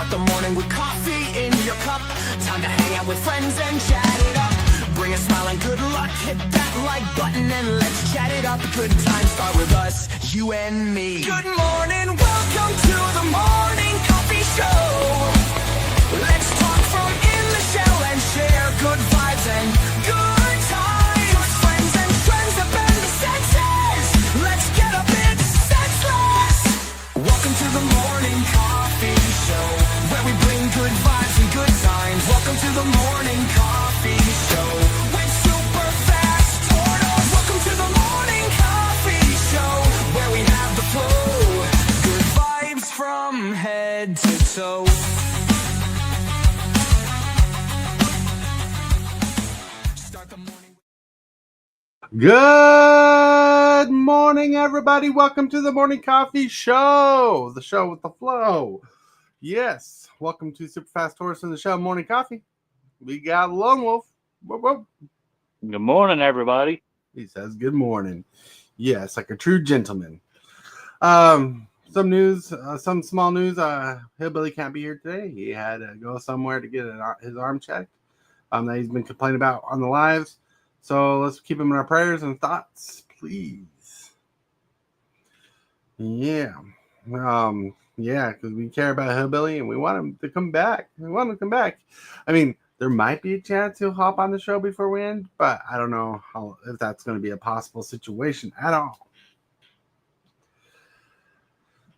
Start the morning with coffee in your cup. Time to hang out with friends and chat it up. Bring a smile and good luck. Hit that like button and let's chat it up. Good times start with us, you and me. Good morning, welcome to the morning coffee show. Let's talk from in the shell and share good vibes and good times. Friends and friends that bend the senses. Let's get a bit senseless. Welcome to the morning coffee show, where we bring good vibes and good times. Welcome to the morning coffee show with Super Fast Tortoise. Welcome to the morning coffee show, where we have the flow. Good vibes from head to toe. Good morning, everybody. Welcome to the Morning Coffee Show, the show with the flow. Yes, welcome to Super Fast Tortoise in the show, Morning Coffee. We got Lone Wolf. Whoop, whoop. Good morning, everybody. He says good morning. Yes, like a true gentleman. Some news, some small news. Hillbilly can't be here today. He had to go somewhere to get his arm checked. That he's been complaining about on the lives. So let's keep him in our prayers and thoughts, please. Yeah. Because we care about Hillbilly and we want him to come back. I mean, there might be a chance he'll hop on the show before we end, but I don't know if that's going to be a possible situation at all.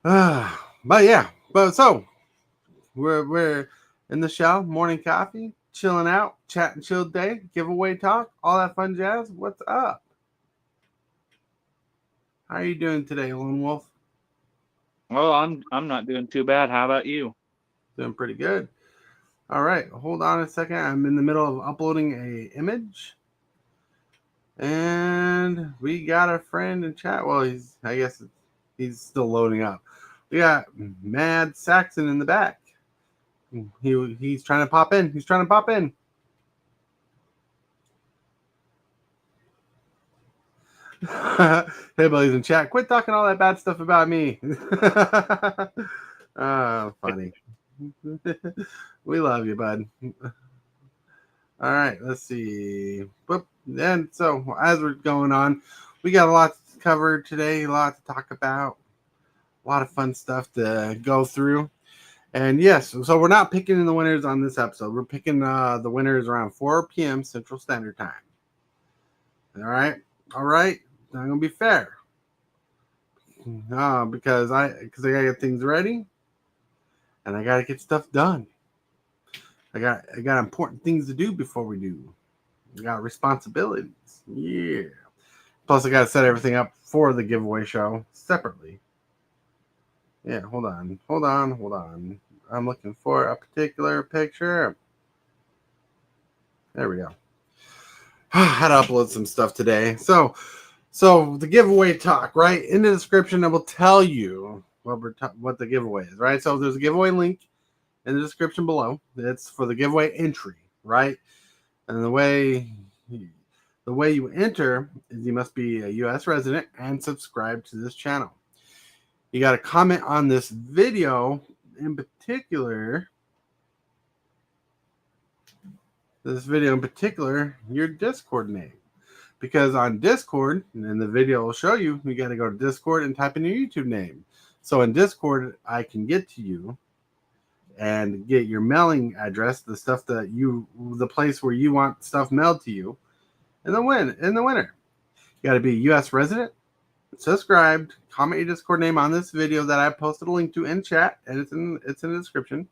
So we're in the show, morning coffee. Chilling out, chat and chill day, giveaway talk, all that fun jazz. What's up? How are you doing today, Lone Wolf? Well, I'm not doing too bad. How about you? Doing pretty good. All right, hold on a second. I'm in the middle of uploading a image, and we got a friend in chat. Well, I guess he's still loading up. We got Mad Saxon in the back. He's trying to pop in. Hey, buddies in chat. Quit talking all that bad stuff about me. Oh, funny. We love you, bud. All right, let's see. And so as we're going on, we got a lot to cover today, a lot to talk about, a lot of fun stuff to go through. And yes, so we're not picking the winners on this episode. We're picking the winners around 4 p.m. Central Standard Time. All right. I'm gonna be fair. Because I gotta get things ready, and I gotta get stuff done. I got important things to do before we do. I got responsibilities. Yeah. Plus, I gotta set everything up for the giveaway show separately. Yeah, hold on. I'm looking for a particular picture. There we go. I had to upload some stuff today. So the giveaway talk, right? In the description, I will tell you what the giveaway is, right? So there's a giveaway link in the description below. It's for the giveaway entry, right? And the way you enter is you must be a U.S. resident and subscribe to this channel. You got to comment on this video, in particular, your Discord name. Because on Discord, and the video will show you, you got to go to Discord and type in your YouTube name. So in Discord, I can get to you and get your mailing address, the place where you want stuff mailed to you, and the winner. You got to be a U.S. resident, subscribed, comment your Discord name on this video that I posted a link to in chat, and it's in the description,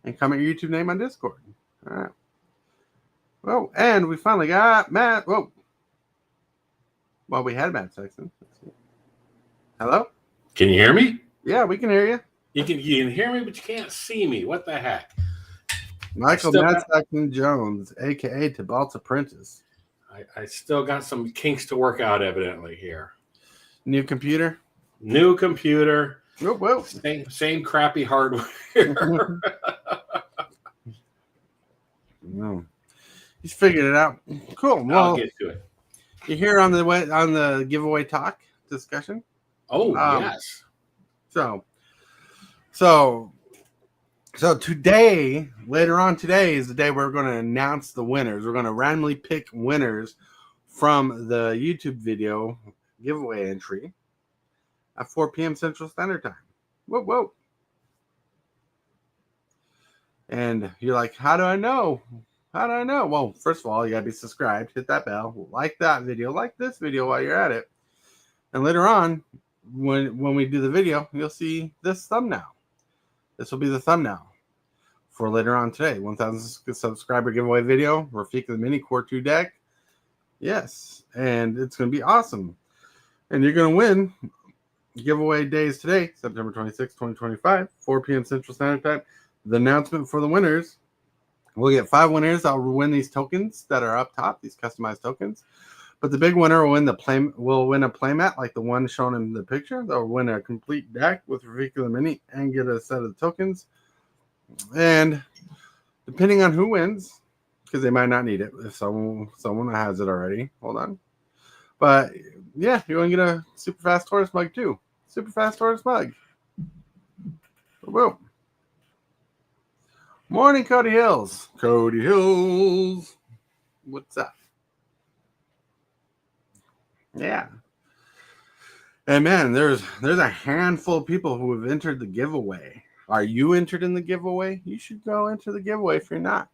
and comment your YouTube name on Discord. All right. Well, and we finally got Matt. Whoa. Well, we had Matt Saxon. Hello? Can you hear me? Yeah, we can hear you. You can hear me, but you can't see me. What the heck? Michael Matt Saxon Jones, a.k.a. Tibalts Apprentice. I still got some kinks to work out, evidently, here. New computer? Whoa. Same crappy hardware. No. He's figured it out. Cool. Well, I'll get to it. You're here on the giveaway talk discussion. Oh, yes. So So today, later on today, is the day we're going to announce the winners. We're going to randomly pick winners from the YouTube video giveaway entry at 4 p.m. Central Standard Time. Whoa, whoa. And you're like, how do I know? How do I know? Well, first of all, you got to be subscribed, hit that bell, like that video, like this video while you're at it. And later on, when we do the video, you'll see this thumbnail. This will be the thumbnail for later on today. 1,000 subscriber giveaway video, Rafika the Mini Core 2 deck. Yes, and it's going to be awesome. And you're going to win. Giveaway days today, September 26, 2025, 4 p.m. Central Standard Time. The announcement for the winners. We'll get 5 winners that will win these tokens that are up top, these customized tokens. But the big winner will win a playmat like the one shown in the picture. They'll win a complete deck with Rafika the Mini and get a set of tokens. And depending on who wins, because they might not need it if someone has it already. Hold on. But yeah, you're going to get a Super Fast Tortoise mug too. Super Fast Tortoise mug. Whoa. Morning, Cody Hills. Cody Hills. What's up? Yeah. And man, there's a handful of people who have entered the giveaway. Are you entered in the giveaway? You should go enter the giveaway if you're not.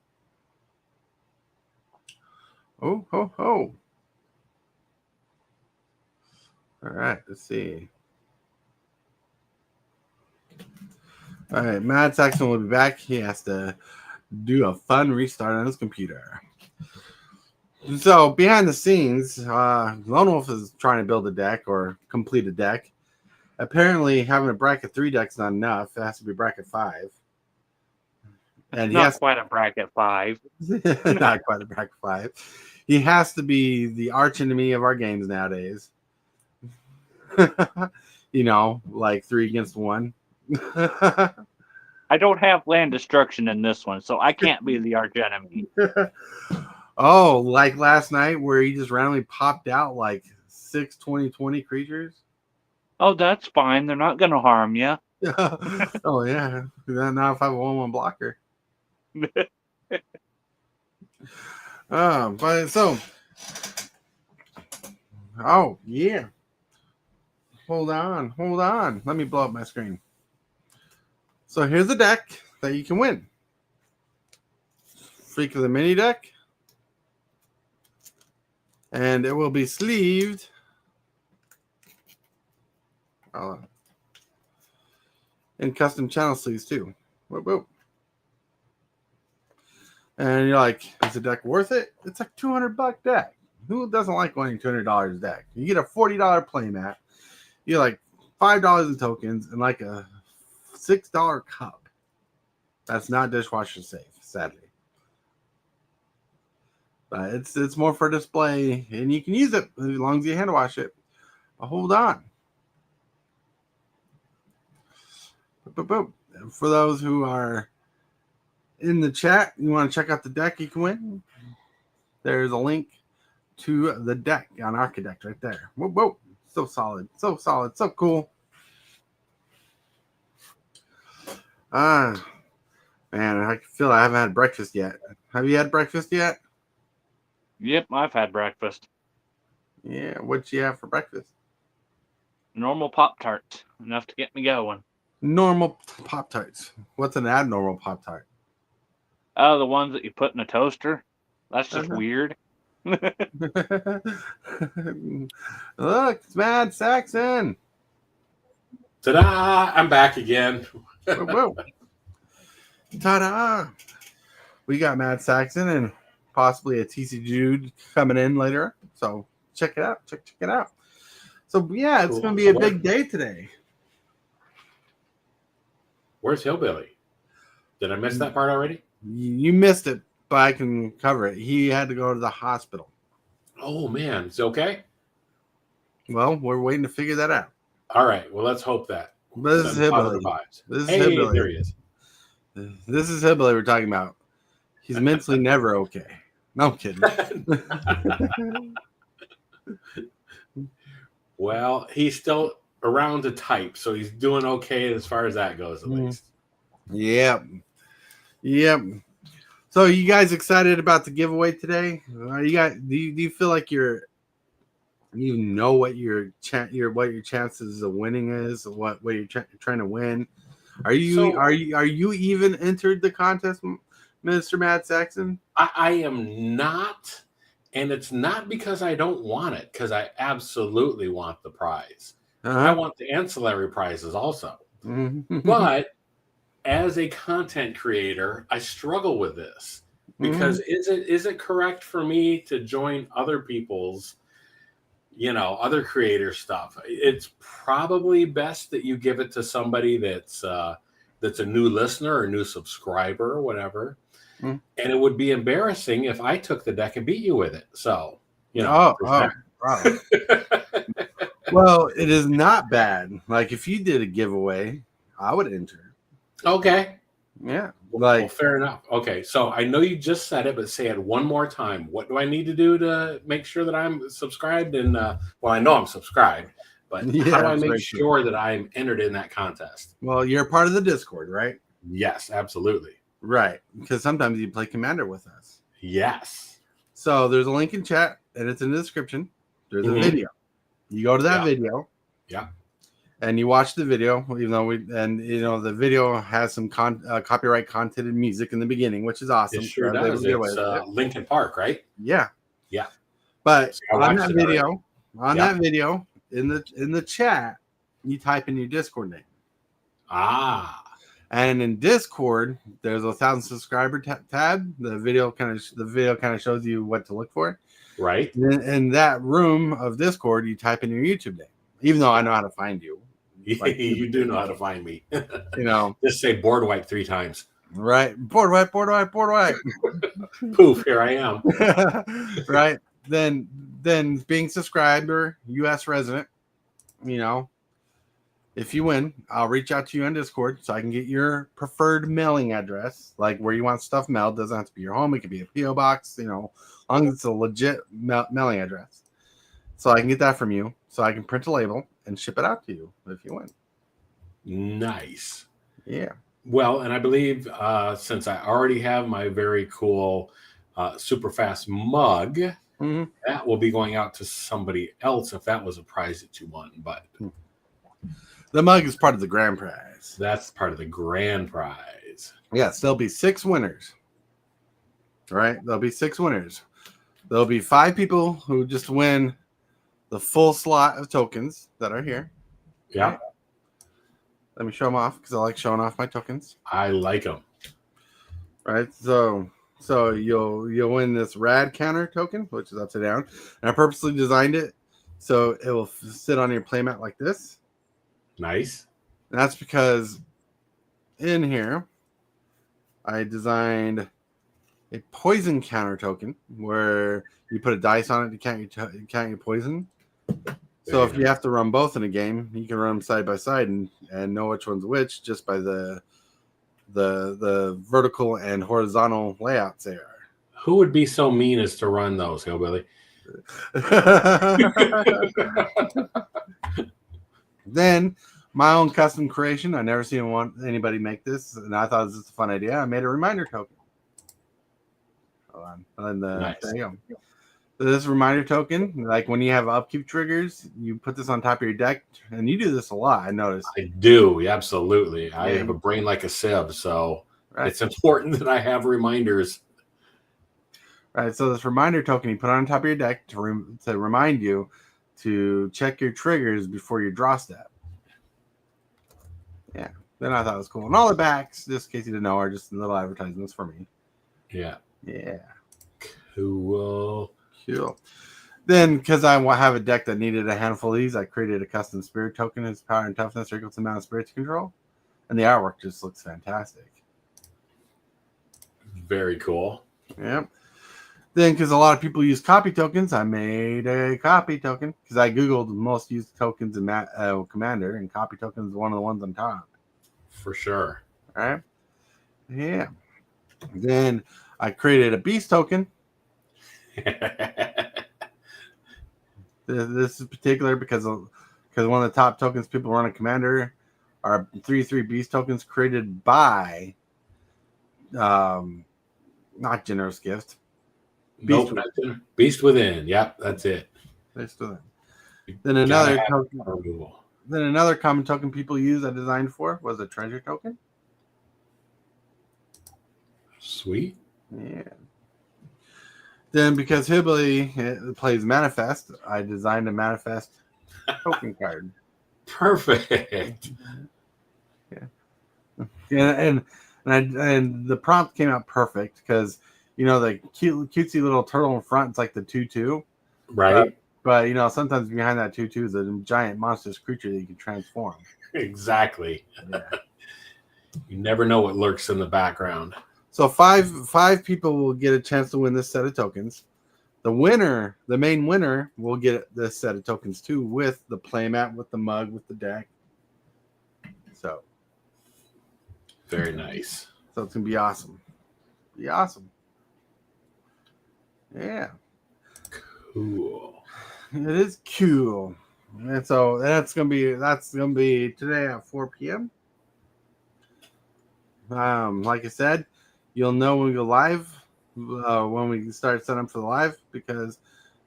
Oh, ho, ho. All right, let's see. All right, Matt Saxon will be back. He has to do a fun restart on his computer. So behind the scenes, Lone Wolf is trying to build a deck or complete a deck. Apparently, having a bracket 3 deck's not enough. It has to be bracket 5. And Not quite a bracket 5. Not quite a bracket 5. He has to be the arch enemy of our games nowadays. You know, like 3 against 1. I don't have land destruction in this one, so I can't be the arch enemy. Oh, like last night where he just randomly popped out like 6 20/20 creatures. Oh, that's fine. They're not going to harm you. Oh, yeah. Now if I have a 1/1 blocker. But so. Oh, yeah. Hold on. Let me blow up my screen. So here's the deck that you can win. Freak of the Mini deck. And it will be sleeved. And custom channel sleeves too. Whoop, whoop. And you're like, is the deck worth it? It's a $200 deck. Who doesn't like winning $200 deck? You get a $40 playmat. You get like $5 in tokens and like a $6 cup. That's not dishwasher safe, sadly. But it's more for display, and you can use it as long as you hand wash it. But hold on. For those who are in the chat, you want to check out the deck you can win. There's a link to the deck on Architect right there. Whoa, whoa. So solid, so cool. Man, I feel I haven't had breakfast yet. Have you had breakfast yet? Yep, I've had breakfast. Yeah, what'd you have for breakfast? Normal Pop-Tarts, enough to get me going. Normal Pop-Tarts. What's an abnormal Pop-Tart? Oh, the ones that you put in a toaster? That's just weird. Look, it's Mad Saxon. Ta-da! I'm back again. Whoa, whoa. Ta-da! We got Mad Saxon and possibly a TCGdude coming in later. So check it out. Check it out. So yeah, it's going to be a big day today. Where's Hillbilly? Did I miss that part already? You missed it, but I can cover it. He had to go to the hospital. Oh, man. It's okay? Well, we're waiting to figure that out. All right. Well, let's hope that. This is Hillbilly. There he is. This is Hillbilly we're talking about. He's mentally never okay. No, I'm kidding. Well, he's still around to type, so he's doing okay as far as that goes, at least. Yeah. Yep. So, you guys excited about the giveaway today? Do you feel like you know what your chances of winning is? What you're trying to win? Are you even entered the contest, Mr. Matt Saxon? I am not, and it's not because I don't want it, because I absolutely want the prize. I want the ancillary prizes also. But as a content creator, I struggle with this because is it correct for me to join other people's, other creator stuff? It's probably best that you give it to somebody that's a new listener or new subscriber or whatever. And it would be embarrassing if I took the deck and beat you with it. So, Well, it is not bad. Like if you did a giveaway, I would enter. Okay. Yeah. Well, fair enough. Okay. So I know you just said it, but say it one more time. What do I need to do to make sure that I'm subscribed? And well, I know I'm subscribed, but how do I make sure that I'm entered in that contest? Well, you're part of the Discord, right? Yes, absolutely. Right. Because sometimes you play Commander with us. Yes. So there's a link in chat and it's in the description. There's a video. You go to that video. Yeah. And you watch the video, even though the video has some copyright content and music in the beginning, which is awesome. It sure does. It's Linkin Park, right? Yeah. Yeah. But on that video, in the chat, you type in your Discord name. And in Discord, there's a 1,000 subscriber tab. The video kind of shows you what to look for. Right. In that room of Discord, you type in your YouTube name. Even though I know how to find you. Like, you do know how to find me. Just say board wipe 3 times. Right. Board wipe. Poof, here I am. Right. Then being subscriber, US resident, if you win, I'll reach out to you on Discord so I can get your preferred mailing address, like where you want stuff mailed. Doesn't have to be your home. It could be a PO box, as long as it's a legit mailing address. So I can get that from you. So I can print a label and ship it out to you if you win. Nice. Yeah. Well, and I believe since I already have my very cool Super Fast mug, that will be going out to somebody else if that was a prize that you won. But the mug is part of the grand prize. That's part of the grand prize. Yes, there'll be 6 winners. Right? There'll be 6 winners. There'll be 5 people who just win the full slot of tokens that are here. Yeah. Right? Let me show them off because I like showing off my tokens. I like them. Right. So you'll win this rad counter token, which is upside down. And I purposely designed it so it will sit on your playmat like this. Nice. And that's because in here I designed a poison counter token where you put a dice on it to count your poison. So if you have to run both in a game, you can run them side by side and know which one's which just by the vertical and horizontal layouts they are. Who would be so mean as to run those, Hillbilly? Then my own custom creation. I never seen anybody make this, and I thought it was just a fun idea. I made a reminder token. Hold on. And nice. There you go. So this reminder token, like when you have upkeep triggers, you put this on top of your deck, and you do this a lot. I noticed. I do, absolutely. I have a brain like a sieve, so it's important that I have reminders. Right. So this reminder token you put on top of your deck to remind you to check your triggers before your draw step. Yeah. Then I thought it was cool, and all the backs, just in case you didn't know, are just little advertisements for me. Yeah. Yeah. Cool. Then, because I have a deck that needed a handful of these, I created a custom spirit token. Whose power and toughness are equal to the amount of spirits you control, and the artwork just looks fantastic. Very cool. Yep. Then, because a lot of people use copy tokens, I made a copy token because I googled most used tokens in Commander, and copy tokens is one of the ones on top. For sure. All right. Yeah. Then I created a beast token. This is particular because one of the top tokens people run a Commander are 3/3 beast tokens created by not generous gift. Nope, Beast Within. Yep, that's it. Beast Within. Then another token. Removal. Then another common token people use I designed for was a treasure token. Sweet. Yeah. Then because HILLBILLY plays Manifest, I designed a Manifest token card. Perfect. Yeah. And the prompt came out perfect because the cutesy little turtle in front, it's like the 2/2. Right. But sometimes behind that 2/2 is a giant monstrous creature that you can transform. Exactly. Yeah. You never know what lurks in the background. So five people will get a chance to win this set of tokens. The main winner, will get this set of tokens too, with the playmat, with the mug, with the deck. So very nice. So it's gonna be awesome. Be awesome. Yeah. Cool. It is cool. And so that's gonna be today at 4 p.m. Like I said, you'll know when we go live, when we start setting up for the live, because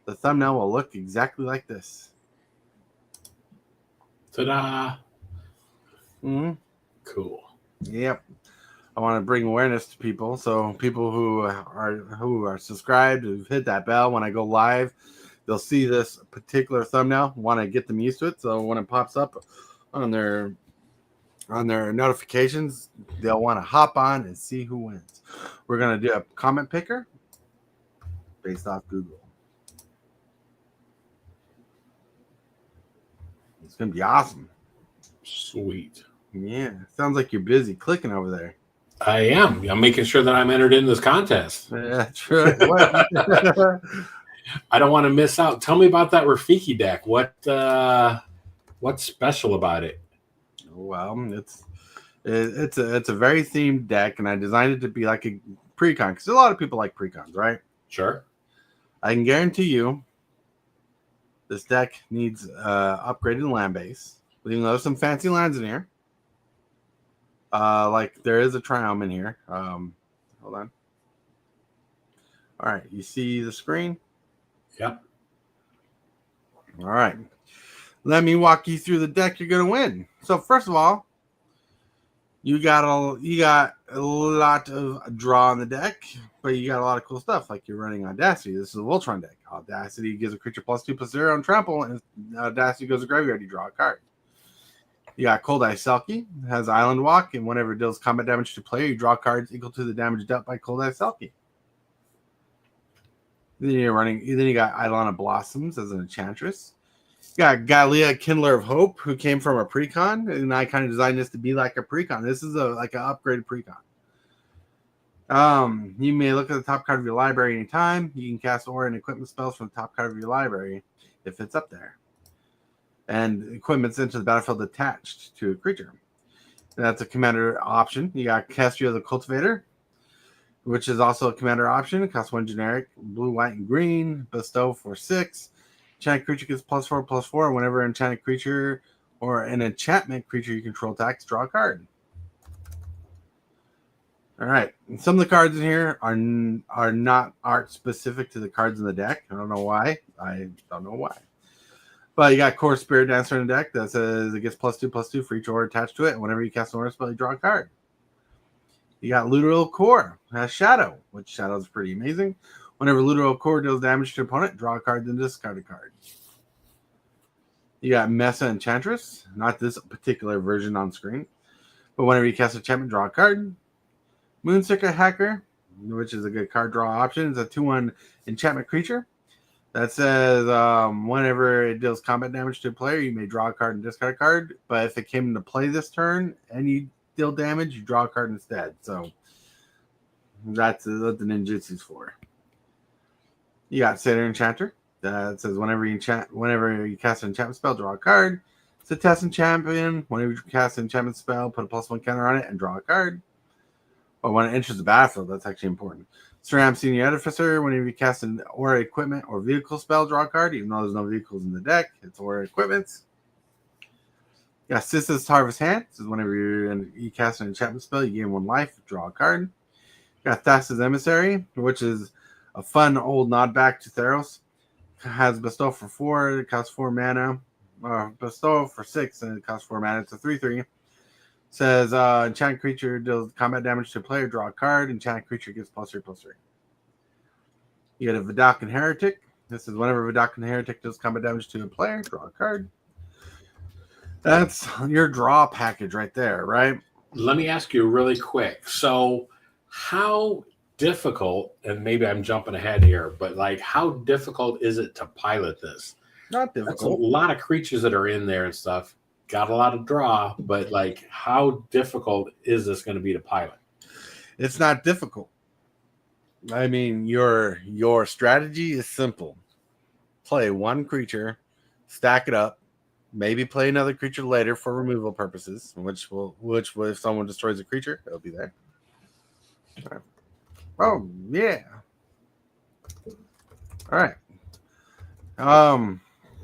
the thumbnail will look exactly like this. Ta-da! Mm-hmm. Cool. Yep. I want to bring awareness to people, so people who are subscribed, who've hit that bell when I go live, they'll see this particular thumbnail. Want to get them used to it, so when it pops up on their notifications, they'll want to hop on and see who wins. We're gonna do a comment picker based off Google. It's gonna be awesome. Sweet. Yeah, sounds like you're busy clicking over there. I am. I'm making sure that I'm entered in this contest. Yeah, true. I don't want to miss out. Tell me about that Rafiki deck. What's special about it? Well, it's a very themed deck, and I designed it to be like a precon because a lot of people like precons, right? Sure. I can guarantee you this deck needs upgraded land base. Even though there's some fancy lands in here. Like there is a Triumph in here. Hold on. All right, you see the screen? Yep. All right. Let me walk you through the deck you're gonna win. So first of all, you got a lot of draw on the deck, but you got a lot of cool stuff. Like you're running Audacity. This is a Voltron deck. Audacity gives a creature +2/+0 on trample, and Audacity goes to graveyard. You draw a card. You got Cold Eye Selkie, has Island Walk, and whenever it deals combat damage to player, you draw cards equal to the damage dealt by Cold Eye Selkie. Then you got Ilana Blossoms as an Enchantress. You got Galea, Kindler of Hope, who came from a precon, and I kind of designed this to be like a precon. This is like an upgraded precon. You may look at the top card of your library anytime. You can cast aura and equipment spells from the top card of your library if it's up there. And equipment's into the battlefield attached to a creature. And that's a commander option. You got Castio the Cultivator, which is also a commander option. It costs 1 generic, blue, white, and green. Bestow for 6. Enchanted creature gets +4/+4. Whenever an enchanted creature or an enchantment creature you control attacks, draw a card. All right. And some of the cards in here are not art specific to the cards in the deck. I don't know why. But you got Core Spirit Dancer in the deck that says it gets +2/+2 for each aura attached to it. And whenever you cast an aura spell, you draw a card. You got Literal Core, has Shadow, which Shadow is pretty amazing. Whenever Literal Core deals damage to an opponent, draw a card, then discard a card. You got Mesa Enchantress, not this particular version on screen. But whenever you cast an enchantment, draw a card. Moonseeker Hacker, which is a good card draw option. It's a 2/1 enchantment creature. That says whenever it deals combat damage to a player, you may draw a card and discard a card. But if it came into play this turn and you deal damage, you draw a card instead. So that's what the ninjutsu's for. You got Cedar Enchanter. That says whenever you cast an enchantment spell, draw a card. It's a Tessin Champion. Whenever you cast an enchantment spell, put a +1 counter on it and draw a card. But when it enters the battlefield, that's actually important. Ceram Senior Edificer, whenever you cast an aura equipment or vehicle spell, draw a card. Even though there's no vehicles in the deck, it's aura equipments. You got Sista's Harvest Hand. This is whenever you cast an enchantment spell, you gain 1 life, draw a card. Got Thassa's Emissary, which is a fun old nod back to Theros. Has Bestow for 4, it costs 4 mana. Bestow for 6, and it costs 4 mana. It's a 3/3. Says enchanted creature deals combat damage to a player, draw a card. Enchanted creature gets +3/+3. You get a Vidakan Heretic. This is whenever Vidakan Heretic deals combat damage to a player, draw a card. That's your draw package right there, right? Let me ask you really quick. So how difficult, and maybe I'm jumping ahead here, but like how difficult is it to pilot this? Not That's a difficult. lot of creatures that are in there and stuff. Got a lot of draw, but like how difficult is this going to be to pilot? It's not difficult. I mean, your strategy is simple. Play one creature, stack it up, maybe play another creature later for removal purposes, which will if someone destroys a creature, it'll be there. Oh yeah. All right.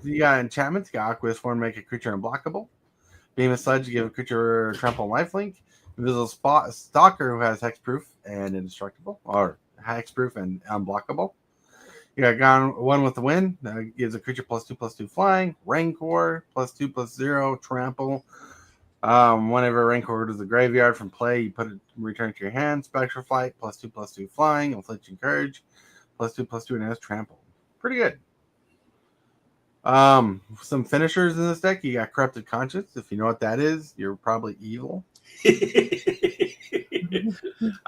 You got enchantments. You got Aqueous Form, make a creature unblockable. Beam of Sludge, give a creature trample and lifelink. Invisible Stalker, who has hexproof and indestructible, or hexproof and unblockable. You got Gone One with the Wind, gives a creature +2/+2 flying. Rancor, +2/+0 trample. Whenever Rancor goes to the graveyard from play, you return it to your hand. Spectral Flight, +2/+2 flying. Inflicting Courage, +2/+2 and has trample. Pretty good. Some finishers in this deck. You got Corrupted Conscience. If you know what that is, you're probably evil. I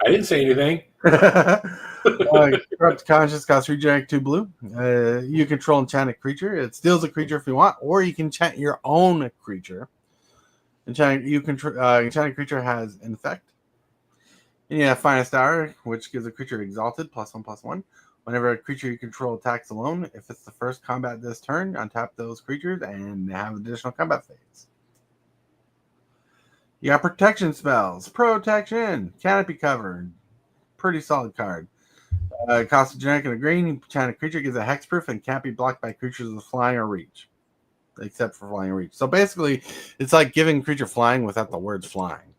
didn't say anything. Corrupted Conscience costs regenerate 2 blue. You control enchanted creature. It steals a creature if you want, or you can enchant your own creature. Enchanted creature has an effect. And you have Finest Hour, which gives a creature exalted +1/+1. Whenever a creature you control attacks alone, if it's the first combat this turn, untap those creatures and have additional combat phase. You got protection spells. Protection. Canopy Cover. Pretty solid card. It costs a generic and a green. Enchanted creature gives a hexproof and can't be blocked by creatures with flying or reach. Except for flying or reach. So basically, it's like giving a creature flying without the words flying.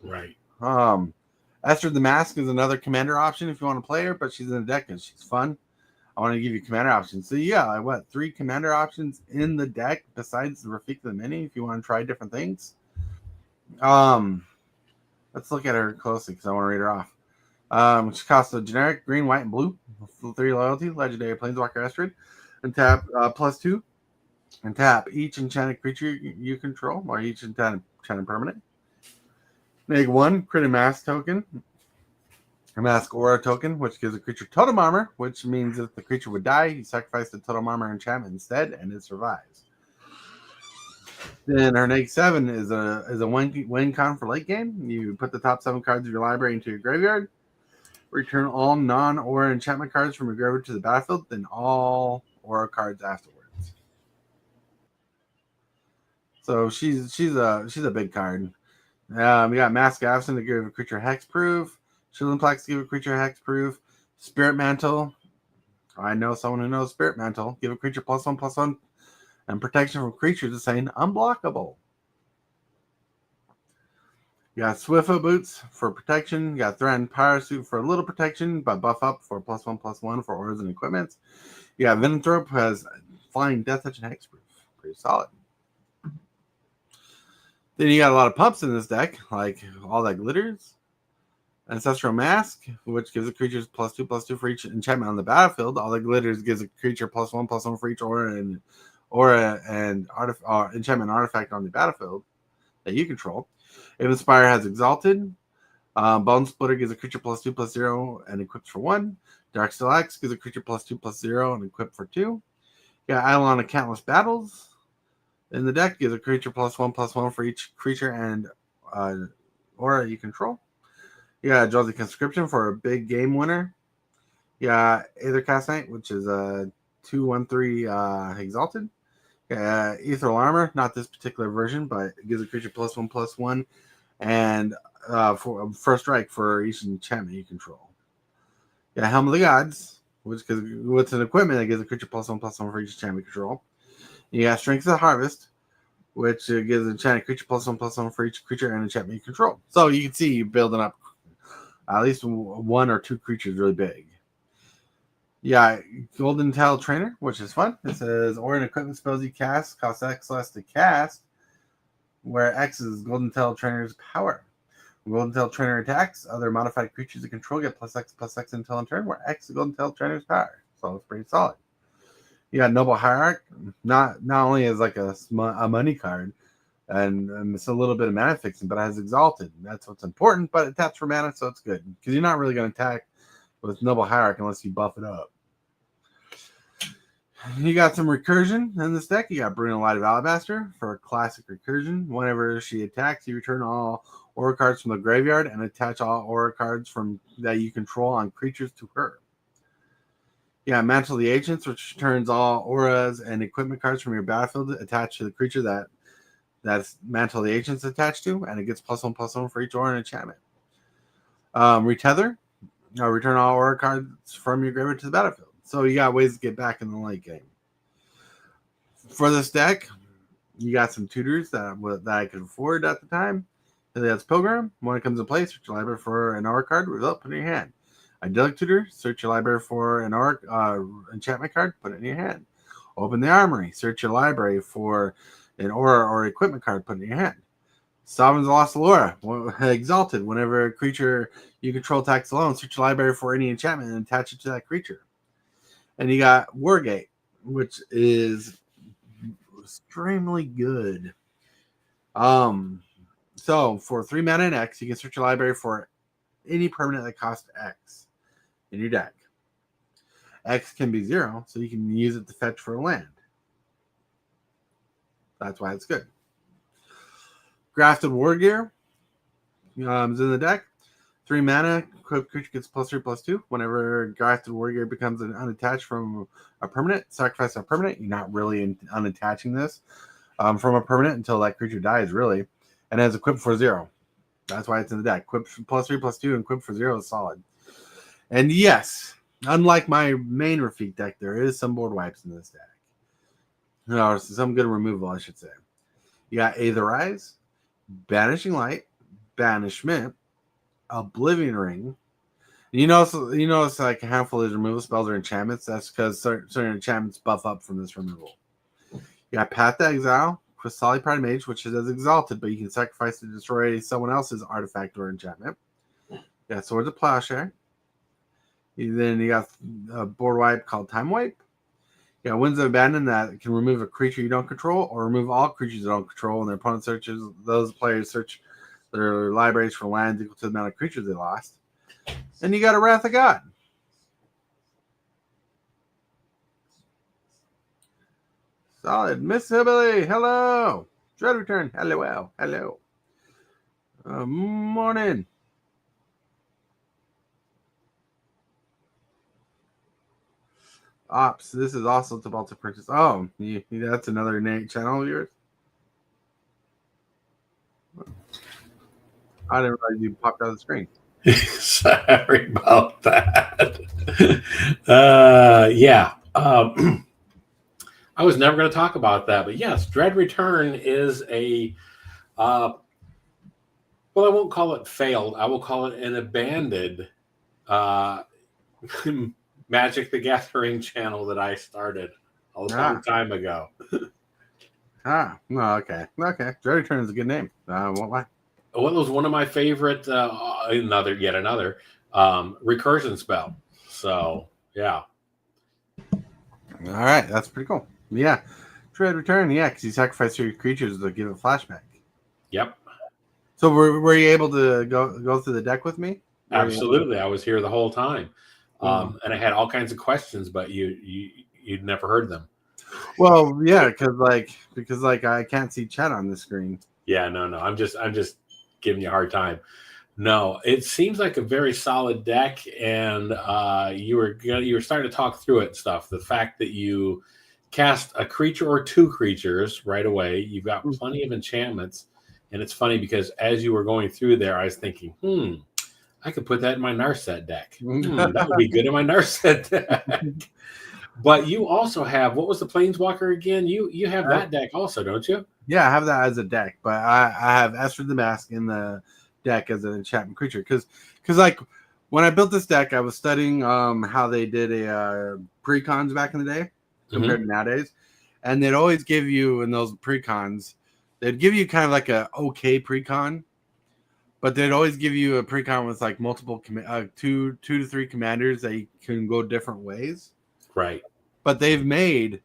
Right. Esther the Mask is another commander option if you want to play her, but she's in the deck and she's fun. I want to give you commander options. So yeah, 3 commander options in the deck besides the Rafik the Mini if you want to try different things. Let's look at her closely because I want to read her off. She costs a generic green, white, and blue. 3 loyalty, legendary Planeswalker Estrid, and tap +2. And tap each enchanted creature you control, or each enchanted permanent. Make 1 Crit Mask token, a Mask Aura token, which gives a creature totem armor, which means if the creature would die, you sacrifice the totem armor enchantment instead, and it survives. Then her -7 is a win con for late game. You put the top 7 cards of your library into your graveyard. Return all non-aura enchantment cards from your graveyard to the battlefield, then all aura cards afterwards. So she's a big card. We got Mask Absent to give a creature hexproof. Shielding Plex to give a creature hexproof. Spirit Mantle. I know someone who knows Spirit Mantle. Give a creature +1/+1 and protection from creatures is saying unblockable. You got Swiftfoot Boots for protection. You got Threatened Parasuit for a little protection, but buff up for +1/+1 for orders and equipments. You got Venanthrope, who has Flying, Death Touch, and Hexproof. Pretty solid. Then you got a lot of pumps in this deck, like All That Glitters. Ancestral Mask, which gives a creature +2/+2 for each enchantment on the battlefield. All That Glitters gives a creature +1/+1 for each aura and enchantment artifact on the battlefield that you control. If Inspire has Exalted. Bone Splitter gives a creature +2/+0 and equips for 1. Darksteel Axe gives a creature +2/+0 and equipped for 2. You got Eidolon of Countless Battles. In the deck, gives a creature +1/+1 for each creature and aura you control. You got Jolty Conscription for a big game winner. You got Aethercast Knight, which is a 2/1/3 Exalted. Ethereal Armor, not this particular version, but it gives a creature +1/+1 and for first strike for each enchantment you control. You got Helm of the Gods, which with an equipment that gives a creature +1/+1 for each enchantment you control. You got Strength of the Harvest, which gives an enchanted creature +1/+1 for each creature and enchantment you control. So you can see you building up at least 1 or 2 creatures really big. Yeah, Golden Tail Trainer, which is fun. It says, or an equipment spells you cast cost X less to cast, where X is Golden Tail Trainer's power. When Golden Tail Trainer attacks, other modified creatures you control get +X until in turn, where X is Golden Tail Trainer's power. So it's pretty solid. You got Noble Hierarch, not only as like a money card, and it's a little bit of mana fixing, but it has Exalted. That's what's important, but it taps for mana, so it's good. Because you're not really going to attack with Noble Hierarch unless you buff it up. You got some recursion in this deck. You got Bruna, Light of Alabaster for a classic recursion. Whenever she attacks, you return all aura cards from the graveyard and attach all aura cards from that you control on creatures to her. Yeah, Mantle of the Ancients, which turns all auras and equipment cards from your battlefield attached to the creature that's Mantle of the Ancients attached to, and it gets +1/+1 for each aura and enchantment. Retether, return all aura cards from your graveyard to the battlefield. So you got ways to get back in the late game. For this deck, you got some tutors that I could afford at the time. That's Pilgrim. When it comes in play, search your library for an aura card, result, put it in your hand. Idyllic Tutor, search your library for an aura enchantment card, put it in your hand. Open the Armory, search your library for an aura or equipment card, put it in your hand. Sovereign's Lost Allura, Exalted. Whenever a creature you control attacks alone, search your library for any enchantment and attach it to that creature. And you got Wargate, which is extremely good. So for 3 mana and X, you can search your library for any permanent that costs X in your deck. X can be 0, so you can use it to fetch for a land. That's why it's good. Grafted War Gear is in the deck. 3 mana, equipped creature gets +3/+2. Whenever Grafted War Gear becomes an unattached from a permanent, sacrifice a permanent. You're not really unattaching this from a permanent until that creature dies, really. And has equipped for 0. That's why it's in the deck. Equipped +3/+2 and equipped for 0 is solid. And yes, unlike my main Rafik deck, there is some board wipes in this deck. No, some good removal, I should say. You got Aetherize, Banishing Light, Banishment, Oblivion Ring. You notice like a handful of these removal spells are enchantments. That's because certain enchantments buff up from this removal. You got Path to Exile, Crystalli Pride Mage, which is Exalted, but you can sacrifice to destroy someone else's artifact or enchantment. You got Swords of Plowshare. Then you got a board wipe called Time Wipe. You got Winds of Abandon that can remove a creature you don't control or remove all creatures you don't control, and their opponent searches. Those players search their libraries for lands equal to the amount of creatures they lost. And you got a Wrath of God. Solid. Miss Hillbilly, hello. Dread Return, hello. Hello. Morning. Ops, this is also Tibalts Apprentice. Oh, that's another channel of yours? I didn't realize you popped out of the screen. Sorry about that. Yeah. I was never going to talk about that, but yes, Dread Return is a, well, I won't call it failed. I will call it an abandoned Magic the Gathering channel that I started a long time ago. Well, okay. Okay. Dread Return is a good name. Won't lie. Well, it was one of my favorite, yet another recursion spell. So, yeah. All right. That's pretty cool. Yeah. Dread Return, yeah, because you sacrifice your creatures to give a flashback. Yep. So were you able to go through the deck with me? Absolutely. I was here the whole time. And I had all kinds of questions, but you'd never heard them. Well, yeah, because I can't see chat on the screen. Yeah, no. I'm just giving you a hard time. No, it seems like a very solid deck, and you were starting to talk through it and stuff. The fact that you cast a creature or 2 creatures right away, you've got plenty of enchantments, and it's funny because as you were going through there, I was thinking, I could put that in my Narset deck. That would be good in my Narset deck. But you also have, what was the Planeswalker again? You have that deck also, don't you? Yeah, I have that as a deck, but I have Esther the Mask in the deck as an enchantment creature because when I built this deck, I was studying how they did a pre-cons back in the day compared to nowadays. And they'd always give you in those pre-cons, they'd give you kind of like a okay pre-con, but they'd always give you a pre-con with like multiple two to three commanders that you can go different ways. Right. But they've made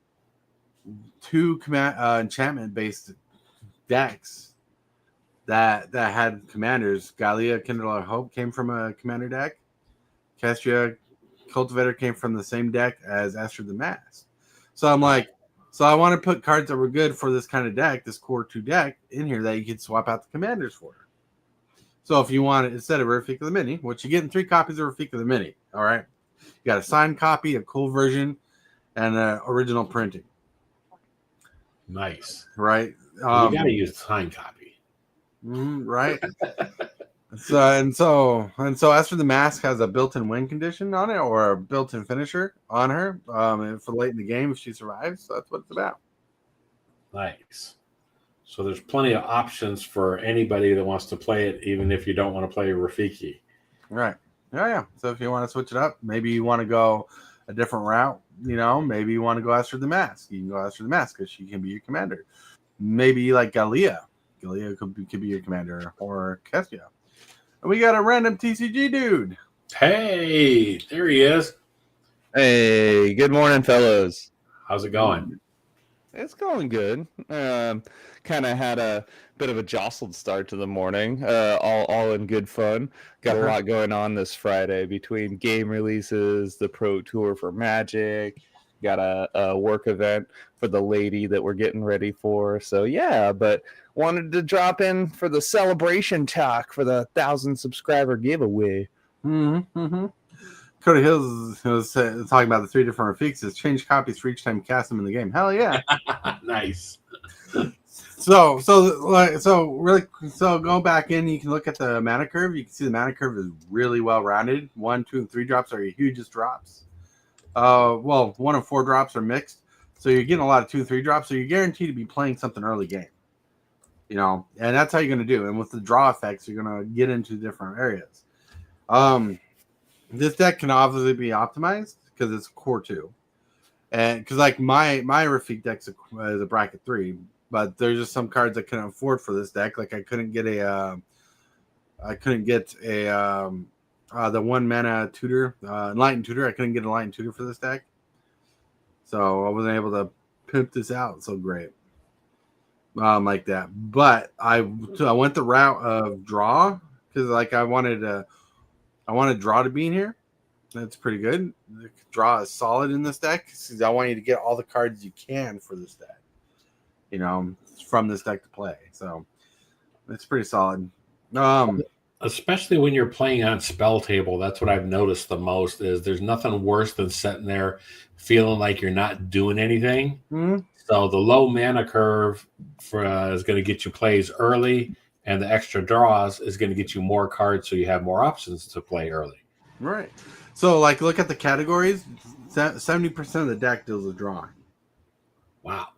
two enchantment-based decks that had commanders. Gallia, Kindle of Hope came from a commander deck. Kestia, Cultivator came from the same deck as Esther the Mask. So I'm like, so I want to put cards that were good for this kind of deck, this core 2 deck, in here that you could swap out the commanders for. So if you want it, instead of Rafika the Mini, which you get in 3 copies of Rafika the Mini, all right? You got a signed copy, a cool version, and an original printing. Nice. Right? You got to use signed copy. Right? So Esther the Mask has a built-in win condition on it, or a built-in finisher on her for late in the game if she survives. So that's what it's about. Nice. So there's plenty of options for anybody that wants to play it, even if you don't want to play Rafiki. Right. Yeah. So if you want to switch it up, maybe you want to go a different route, maybe you want to go Esther the Mask. You can go Esther the Mask because she can be your commander. Maybe you like Gallia. Gallia could be your commander, or Kestia. And we got a random TCG dude. Hey, there he is. Hey, good morning, fellows. How's it going? It's going good. Kind of had a bit of a jostled start to the morning. All in good fun. Got a lot going on this Friday between game releases, the Pro Tour for Magic. Got a work event for the lady that we're getting ready for. So yeah, but wanted to drop in for the celebration talk for the 1,000 subscriber giveaway. Cody Hills was talking about the 3 different Rafiks. Change copies for each time you cast them in the game. Hell yeah! Nice. So go back in. You can look at the mana curve. You can see the mana curve is really well rounded. 1, 2, and 3 drops are your hugest drops. 1 and 4 drops are mixed. So you're getting a lot of 2 and 3 drops. So you're guaranteed to be playing something early game. And that's how you're going to do. And with the draw effects, you're going to get into different areas. This deck can obviously be optimized because it's core 2. And because like my Rafik deck is a bracket 3, but there's just some cards I couldn't afford for this deck. Like I couldn't get the 1 mana tutor, Enlightened Tutor. I couldn't get a Enlightened Tutor for this deck. So I wasn't able to pimp this out so great. Like that. But I went the route of draw because like I wanted draw to be in here. That's pretty good. The draw is solid in this deck because I want you to get all the cards you can for this deck. From this deck to play. So it's pretty solid. Especially when you're playing on spell table, that's what I've noticed the most is there's nothing worse than sitting there feeling like you're not doing anything. So the low mana curve is going to get you plays early, and the extra draws is going to get you more cards so you have more options to play early. Right. So like look at the categories. 70% of the deck deals with drawing. Wow.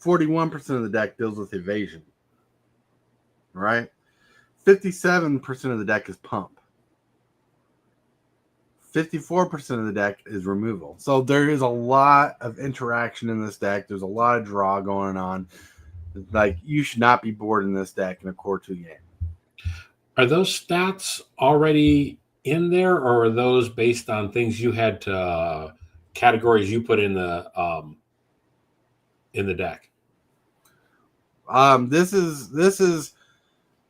41% of the deck deals with evasion. Right? 57% of the deck is pump. 54% of the deck is removal. So there is a lot of interaction in this deck. There's a lot of draw going on. Like you should not be bored in this deck in a core 2 game. Are those stats already in there, or are those based on things you had to categories you put in the deck?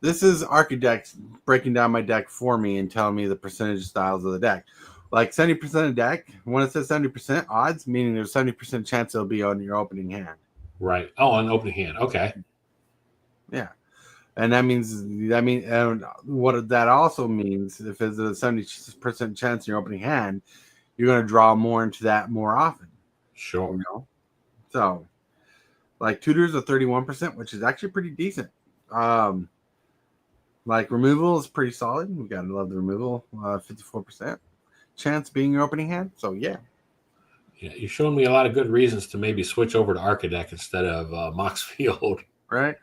This is Architect breaking down my deck for me and telling me the percentage styles of the deck. Like 70% of deck, when it says 70% odds, meaning there's 70% chance it'll be on your opening hand. Right. Oh, on opening hand. Okay. Yeah. And and what that also means, if it's a 70% chance in your opening hand, you're going to draw more into that more often. Sure. So, like tutors are 31%, which is actually pretty decent. Like removal is pretty solid. We gotta love the removal. 54% chance being your opening hand. So yeah. Yeah, you're showing me a lot of good reasons to maybe switch over to Architect instead of Moxfield. Right.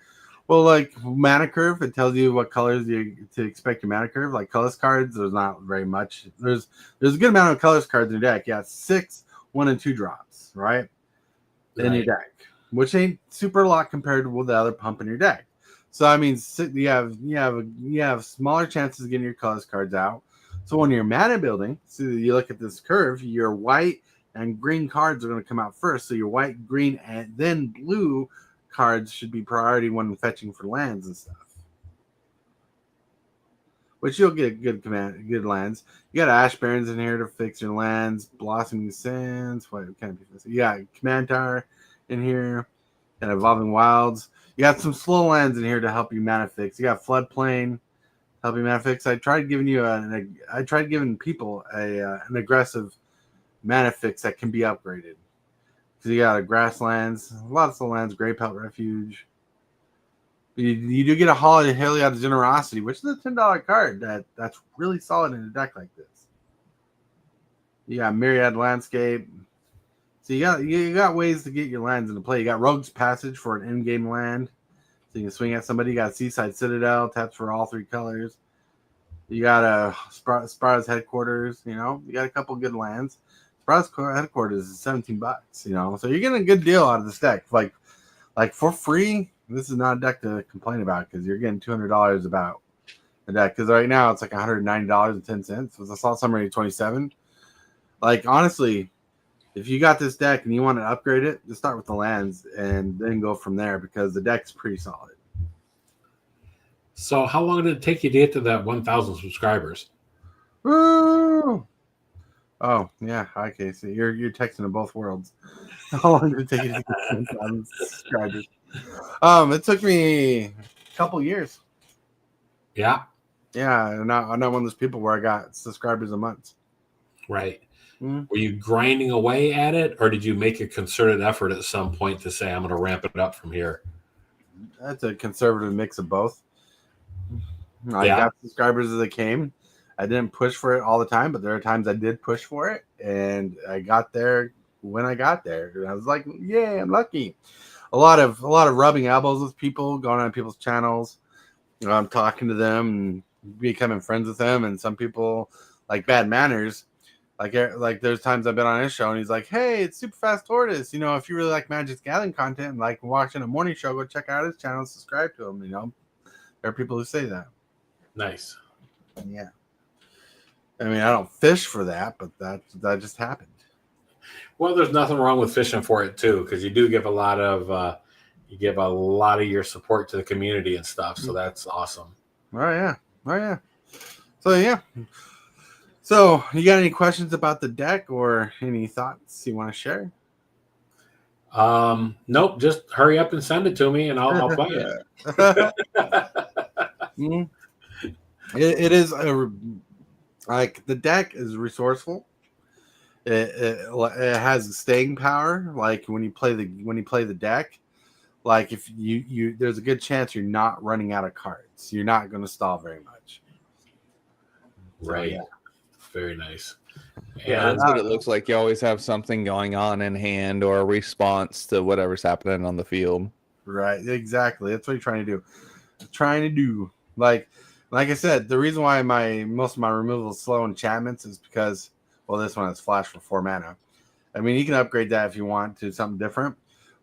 Well, like mana curve, it tells you what colors you to expect your mana curve. Like colors cards, there's not very much. There's a good amount of colors cards in your deck. Yeah, 6, 1 and 2 drops, right? In your deck, which ain't super a lot compared with the other pump in your deck. So I mean, you have smaller chances of getting your colors cards out. So when you're mana building, so you look at this curve, your white and green cards are going to come out first. So your white, green, and then blue cards should be priority when fetching for lands and stuff. Which you'll get good lands. You got Ash Barrens in here to fix your lands. Blossoming Sands. What kind of you got Command Tower in here, and Evolving Wilds. You got some slow lands in here to help you mana fix. You got Floodplain, help you mana fix. I tried giving people an aggressive mana fix that can be upgraded. So you got a Grasslands, a lot of slow lands, Grey Pelt Refuge. You do get a Holiday out of Generosity, which is a $10 card that's really solid in a deck like this. You got Myriad Landscape. So you got ways to get your lands into play. You got Rogue's Passage for an in-game land. So you can swing at somebody. You got Seaside Citadel, taps for all 3 colors. You got a Sparrow's Headquarters, you got a couple good lands. Sparrow's Headquarters is $17, So you're getting a good deal out of this deck. Like for free, this is not a deck to complain about because you're getting $200 about the deck. Because right now it's like $190.10 with a slot summary of 27. Like honestly, if you got this deck and you want to upgrade it, just start with the lands and then go from there because the deck's pretty solid. So how long did it take you to get to that 1,000 subscribers? Woo! Oh, yeah. Hi, Casey. You're texting in both worlds. How long did it take you to get 1,000 subscribers? It took me a couple years. Yeah. Yeah. I'm not one of those people where I got subscribers a month. Right. Mm-hmm. Were you grinding away at it, or did you make a concerted effort at some point to say, I'm going to ramp it up from here? That's a conservative mix of both. I got subscribers as they came. I didn't push for it all the time, but there are times I did push for it, and I got there when I got there. And I was like, "Yay, I'm lucky." A lot of rubbing elbows with people, going on people's channels. I'm talking to them and becoming friends with them. And some people like Bad Manners. Like there's times I've been on his show, and he's like, "Hey, it's Super Fast Tortoise. If you really like Magic's Gathering content and like watching a morning show, go check out his channel, subscribe to him." There are people who say that. Nice. Yeah. I mean, I don't fish for that, but that just happened. Well, there's nothing wrong with fishing for it too, because you do give a lot of your support to the community and stuff. So that's awesome. Oh yeah. So you got any questions about the deck or any thoughts you want to share? Nope. Just hurry up and send it to me, and I'll play it. It is like the deck is resourceful. It has staying power. Like when you play the deck, like if you there's a good chance you're not running out of cards. You're not going to stall very much. Right. So, yeah. Very nice. Yeah, that's what it looks like. You always have something going on in hand or a response to whatever's happening on the field. Right. Exactly. That's what you're trying to do. Like I said, the reason why most of my removal is slow enchantments is because, well, this one has flash for 4 mana. I mean, you can upgrade that if you want to something different,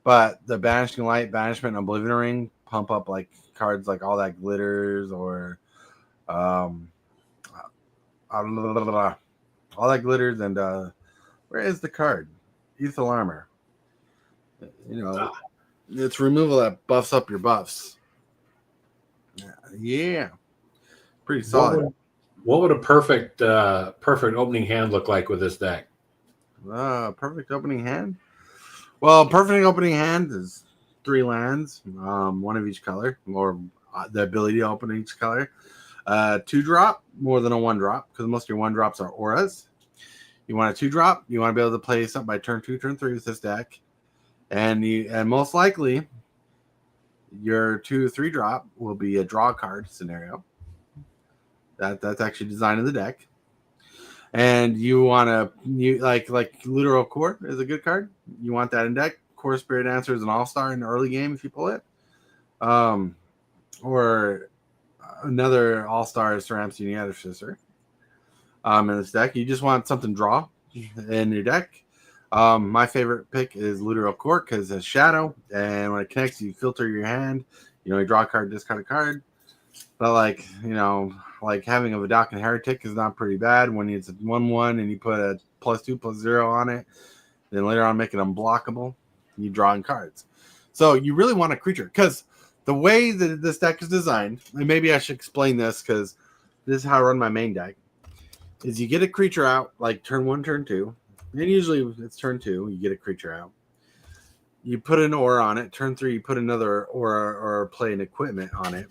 but the Banishing Light, Banishment, and Oblivion Ring pump up like cards like All That Glitters or All That Glitters and where is the card? Lethal Armor. It's removal that buffs up your buffs. Yeah. Pretty solid. What would a perfect opening hand look like with this deck? Perfect opening hand? Well, perfect opening hand is 3 lands, one of each color, or the ability to open each color. 2-drop, more than a 1-drop, because most of your 1-drops are auras. You want a 2-drop, you want to be able to play something by turn 2, turn 3 with this deck. And most likely, your 2-3-drop will be a draw card scenario. That's actually designed in the deck. And you want to like Literal Core is a good card. You want that in deck. Core Spirit Answer is an all-star in the early game if you pull it. or another all-star Ceram Senior Artificer in this deck. You just want something draw in your deck. My favorite pick is Literal Court because it's shadow, and when it connects, you filter your hand. You draw a card, discard a card. But like having a Vidocan Heretic is not pretty bad when it's a 1/1 and you put a +2/+0 on it. Then later on make it unblockable. You draw in cards. So you really want a creature because the way that this deck is designed, and maybe I should explain this because this is how I run my main deck, is you get a creature out like turn 1, turn 2. And usually it's turn 2, you get a creature out. You put an aura on it. Turn 3, you put another aura or play an equipment on it.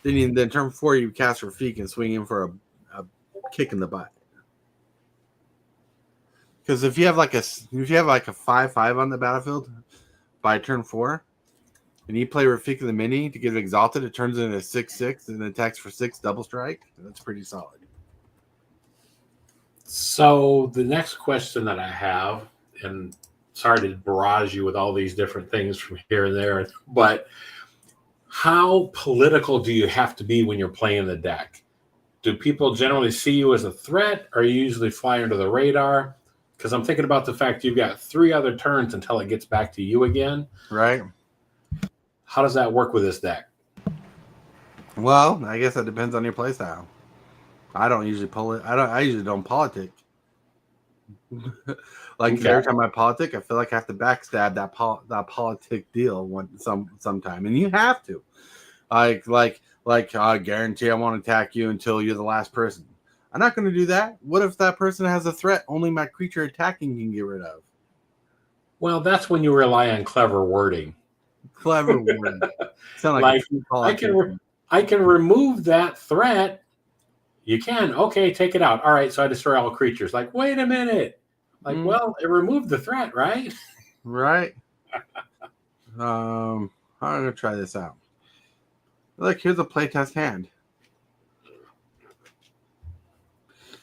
Then turn 4, you cast Rafik and swing in for a kick in the butt. Because if you have like a 5/5 on the battlefield by turn 4, and you play Rafik the mini to get it exalted, it turns into a 6/6 and attacks for 6 double strike. That's pretty solid. So the next question that I have, and sorry to barrage you with all these different things from here and there, but how political do you have to be when you're playing the deck? Do people generally see you as a threat, or you usually fly under the radar? Because I'm thinking about the fact you've got 3 other turns until it gets back to you again. Right. How does that work with this deck? Well, I guess that depends on your playstyle. I don't usually I usually don't politic. Every time I politic, I feel like I have to backstab that politic deal sometime, and you have to. I guarantee I won't attack you until you're the last person. I'm not going to do that. What if that person has a threat only my creature attacking can get rid of? Well, that's when you rely on clever wording. Clever wording. Sound like I can remove that threat. You can. Okay, take it out. All right, so I destroy all creatures. Like, wait a minute. Well, it removed the threat, right? Right. I'm going to try this out. Look, here's a playtest hand.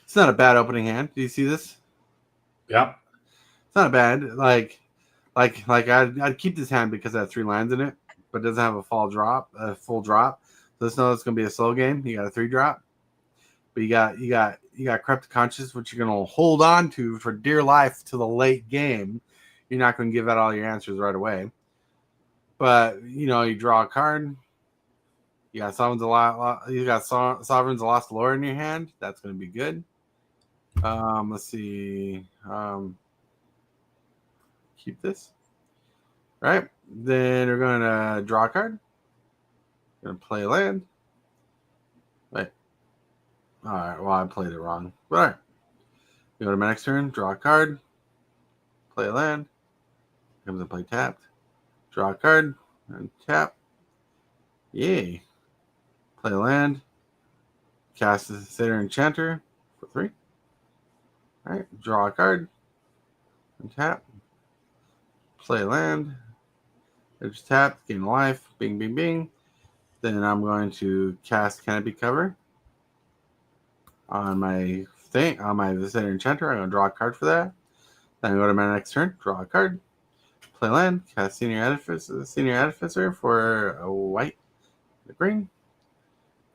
It's not a bad opening hand. Do you see this? Yep. It's not bad. I'd keep this hand because it has 3 lands in it, but it doesn't have a full drop. So it's going to be a slow game. You got a 3-drop. But you got Corrupted Conscience, which you're going to hold on to for dear life to the late game. You're not going to give out all your answers right away. But, you draw a card. You got Sovereign's of Lost Lore in your hand. That's going to be good. Let's see. Keep this. Right. Then we're going to draw a card. Going to play a land. Wait. All right. Well, I played it wrong. But all right. You go to my next turn. Draw a card. Play a land. Comes and play tapped. Draw a card. And tap. Yay. Play a land. Cast the Cedar Enchanter for 3. All right. Draw a card. And tap. Play a land. Edge tap. Gain life. Bing, bing, bing. Then I'm going to cast Canopy Cover on my thing, on my Cedar Enchanter. I'm going to draw a card for that. Then I go to my next turn. Draw a card. Play land. Cast Senior Artificer for a white and a green.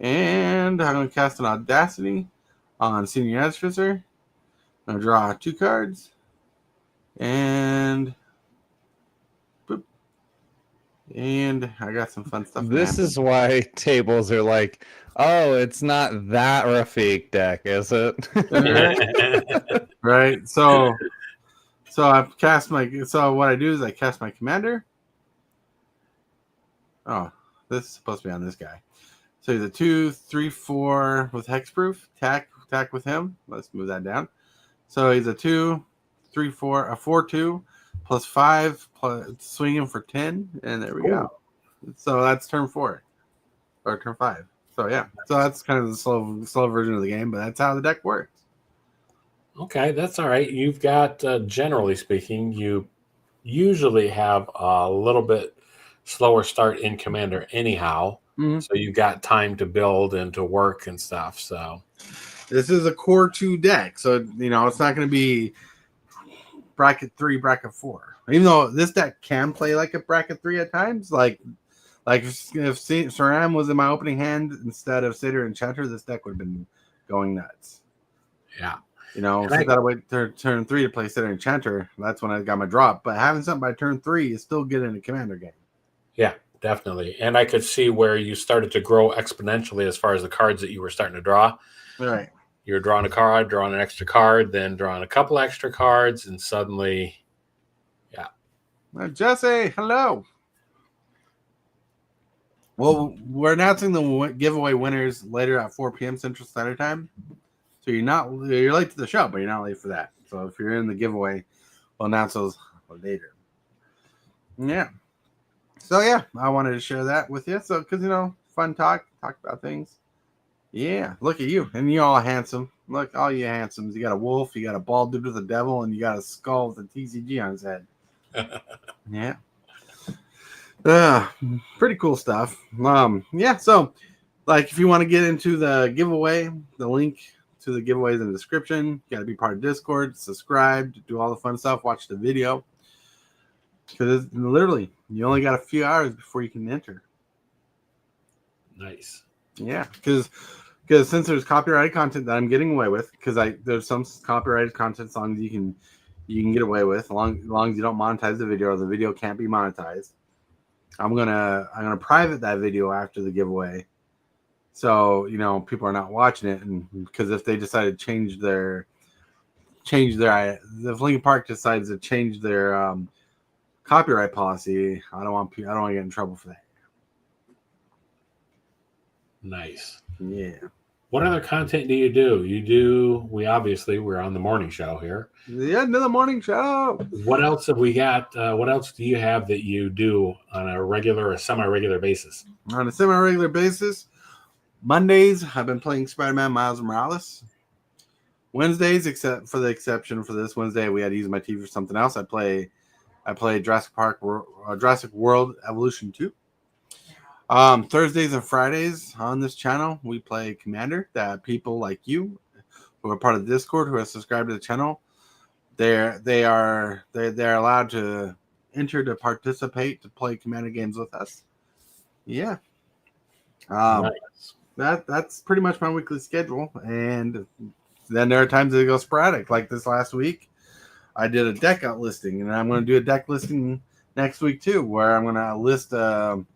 And I'm going to cast an Audacity on Senior Artificer. I'm going to draw 2 cards. And boop. And I got some fun stuff. This is why tables are like, oh, it's not that Rafik deck, is it? Right. So I've cast so what I do is I cast my commander. Oh, this is supposed to be on this guy. So he's a 2/3/4 with hexproof. Attack with him. Let's move that down. So he's a 2/3/4, a 4/2 +5 plus swing him for 10, and there we go. So that's turn 4 or turn 5. So yeah, so that's kind of the slow version of the game, but that's how the deck works. Okay, that's all right. You've got, generally speaking, you usually have a little bit slower start in Commander anyhow. Mm-hmm. So you've got time to build and to work and stuff. So this is a core 2 deck. So, it's not going to be bracket 3, bracket 4. Even though this deck can play like a bracket 3 at times, like Like if Saram was in my opening hand instead of Cedar Enchanter, this deck would have been going nuts. Yeah. Since I wait turn 3 to play Cedar Enchanter, that's when I got my drop. But having something by turn 3 is still good in a commander game. Yeah, definitely. And I could see where you started to grow exponentially as far as the cards that you were starting to draw. Right. You're drawing a card, drawing an extra card, then drawing a couple extra cards, and suddenly, yeah. Jesse, hello. Well, we're announcing the giveaway winners later at 4 p.m. Central Standard Time. So you're late to the show, but you're not late for that. So if you're in the giveaway, we'll announce those later. Yeah. So yeah, I wanted to share that with you. So because fun talk about things. Yeah, look at you, and you all handsome. Look, all you handsomes. You got a wolf, you got a bald dude with a devil, and you got a skull with a TCG on his head. Yeah. Pretty cool stuff. Yeah. So, like, if you want to get into the giveaway, the link to the giveaway is in the description. You got to be part of Discord, subscribe, do all the fun stuff, watch the video. Because literally, you only got a few hours before you can enter. Nice. Yeah, because since there's copyrighted content that I'm getting away with, because there's some copyrighted content songs you can get away with, as long as you don't monetize the video, or the video can't be monetized. I'm gonna private that video after the giveaway. So, people are not watching it, and because if they decide to change their if Linkin Park decides to change their copyright policy, I don't want to get in trouble for that. Nice. Yeah. What other content do? We're on the morning show here. Yeah, another morning show. What else have we got? What else do you have that you do on a regular or semi-regular basis? On a semi-regular basis, Mondays, I've been playing Spider-Man Miles Morales. Wednesdays, except for the exception for this Wednesday, we had to use my TV for something else. I play Jurassic World Evolution 2. Thursdays and Fridays on this channel, we play Commander. That people like you who are part of the Discord, who are subscribed to the channel, they're allowed to enter to participate to play Commander games with us. Yeah. Nice. That's pretty much my weekly schedule, and then there are times that go sporadic. Like this last week, I did a deck out listing, and I'm going to do a deck listing next week too, where I'm going to list an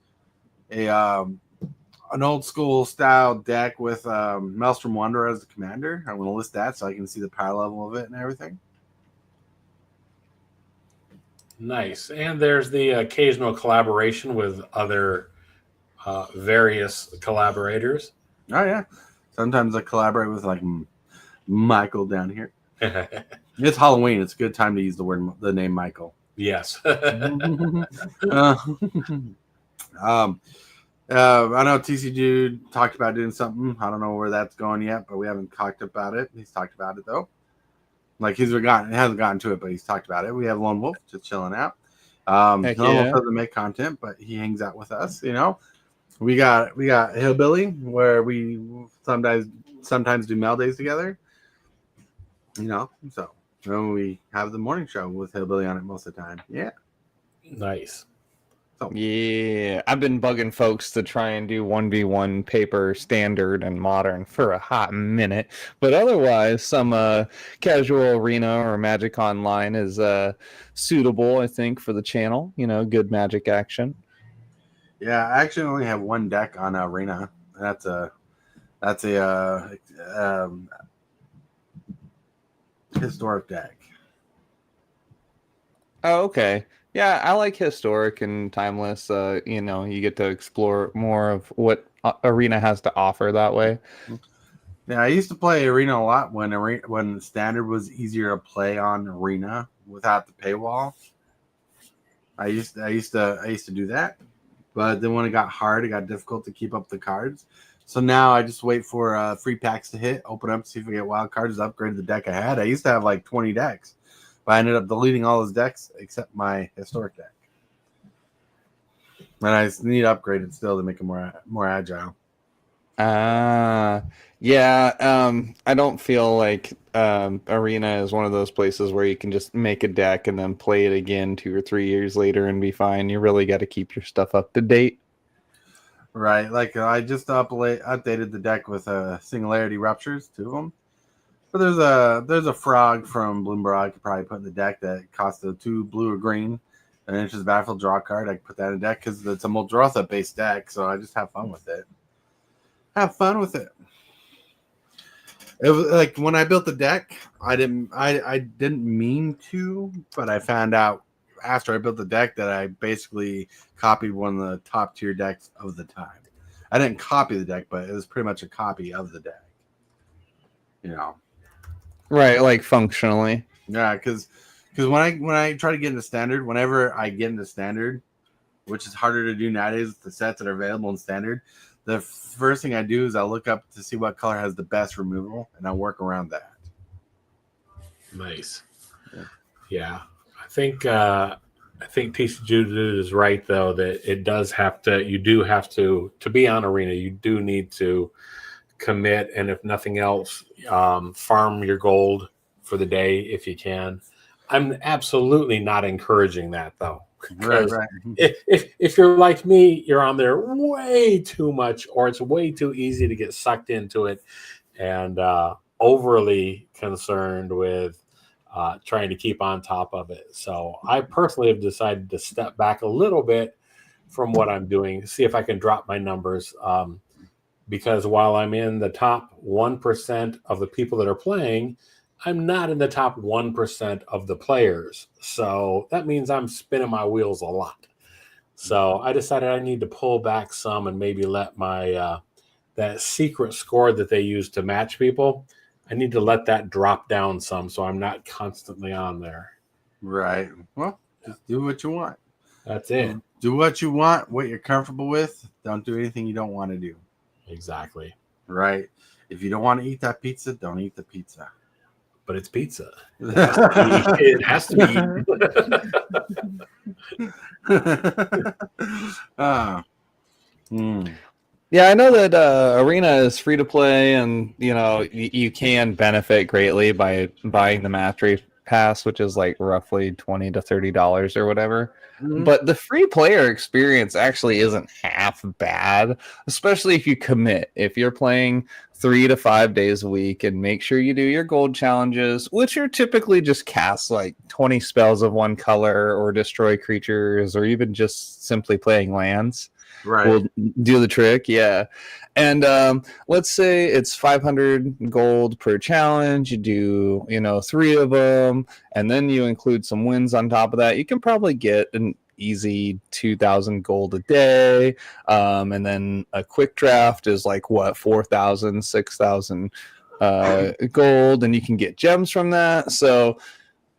old school style deck with Maelstrom Wanderer as the commander. I'm going to list that so I can see the power level of it and everything. Nice. And there's the occasional collaboration with other various collaborators. Oh yeah, sometimes I collaborate with like Michael down here. It's Halloween. It's a good time to use the name Michael. Yes. I know TCGdude talked about doing something. I don't know where that's going yet, but we haven't talked about it. He's talked about it though. Like he hasn't gotten to it, but he's talked about it. We have Lone Wolf just chilling out. Lone Wolf doesn't make content, but he hangs out with us. We got HILLBILLY, where we sometimes do mail days together. So we have the morning show with HILLBILLY on it most of the time. Yeah. Nice. So. Yeah, I've been bugging folks to try and do 1v1 paper standard and modern for a hot minute, but otherwise some casual arena or Magic Online is suitable, I think, for the channel. Good Magic action. Yeah, I actually only have one deck on arena. That's a historic deck. Oh, okay. Yeah, I like historic and timeless. You get to explore more of what arena has to offer that way. Yeah, I used to play arena a lot when standard was easier to play on arena without the paywall. I used to do that, but then when it got hard, it got difficult to keep up the cards. So now I just wait for free packs to hit, open up, see if I get wild cards, upgrade the deck I had. I used to have like 20 decks. But I ended up deleting all those decks except my historic deck. And I need upgraded still to make it more agile. Yeah. I don't feel like Arena is one of those places where you can just make a deck and then play it again 2 or 3 years later and be fine. You really got to keep your stuff up to date. Right, like I just updated the deck with Singularity Ruptures, 2 of them. But there's a frog from Bloomberg I could probably put in the deck that costs a 2 blue or green, an Inches Battlefield draw card. I could put that in the deck because it's a Muldrotha based deck, so I just have fun with it. Have fun with it. It was like when I built the deck, I didn't mean to, but I found out after I built the deck that I basically copied one of the top tier decks of the time. I didn't copy the deck, but it was pretty much a copy of the deck. You know. Right, like functionally. Yeah, because when I try to get into standard, whenever I get into standard, which is harder to do nowadays with the sets that are available in standard, the first thing I do is I look up to see what color has the best removal, and I work around that. Nice. Yeah. I think TCGdudes is right though that it does have to. You do have to be on Arena. You do need to commit, and if nothing else, farm your gold for the day if you can. I'm absolutely not encouraging that though. Right. If you're like me, you're on there way too much, or it's way too easy to get sucked into it, and overly concerned with trying to keep on top of it. So I personally have decided to step back a little bit from what I'm doing, see if I can drop my numbers. Because while I'm in the top 1% of the people that are playing, I'm not in the top 1% of the players. So that means I'm spinning my wheels a lot. So I decided I need to pull back some and maybe let my that secret score that they use to match people, I need to let that drop down some so I'm not constantly on there. Right. Well, just do what you want. That's it. Do what you want, what you're comfortable with. Don't do anything you don't want to do. Exactly. Right. If you don't want to eat that pizza, don't eat the pizza. But it's pizza. It has to be. Yeah, I know that Arena is free to play, and you can benefit greatly by buying the Mastery Pass, which is like roughly $20 to $30 or whatever. Mm-hmm. But the free player experience actually isn't half bad, especially if you commit. If you're playing 3 to 5 days a week, and make sure you do your gold challenges, which are typically just cast like 20 spells of one color or destroy creatures, or even just simply playing lands. Right. Will do the trick, yeah. And let's say it's 500 gold per challenge. You do, 3 of them, and then you include some wins on top of that. You can probably get an easy 2,000 gold a day. And then a quick draft is like, 4,000, 6,000 gold, and you can get gems from that. So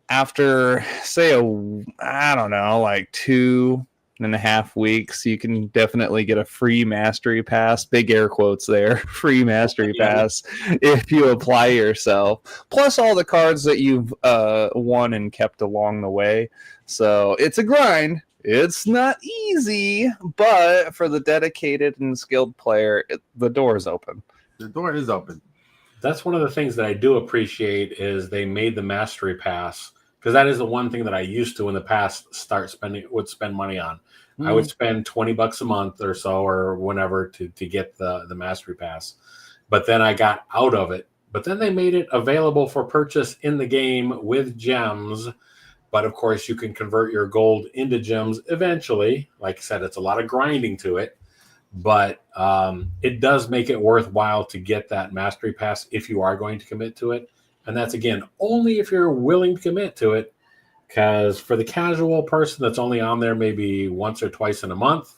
after, say, 2.5 weeks, you can definitely get a free Mastery Pass, big air quotes there, free Mastery Pass, if you apply yourself, plus all the cards that you've won and kept along the way. So it's a grind. It's not easy, but for the dedicated and skilled player, the door is open. The door is open. That's one of the things that I do appreciate is they made the Mastery Pass, because that is the one thing that I used to in the past would spend money on. I would spend $20 a month or so or whenever to get the Mastery Pass. But then I got out of it. But then they made it available for purchase in the game with gems. But of course, you can convert your gold into gems eventually. Like I said, it's a lot of grinding to it. But it does make it worthwhile to get that Mastery Pass if you are going to commit to it. And that's, again, only if you're willing to commit to it. Because for the casual person that's only on there maybe once or twice in a month,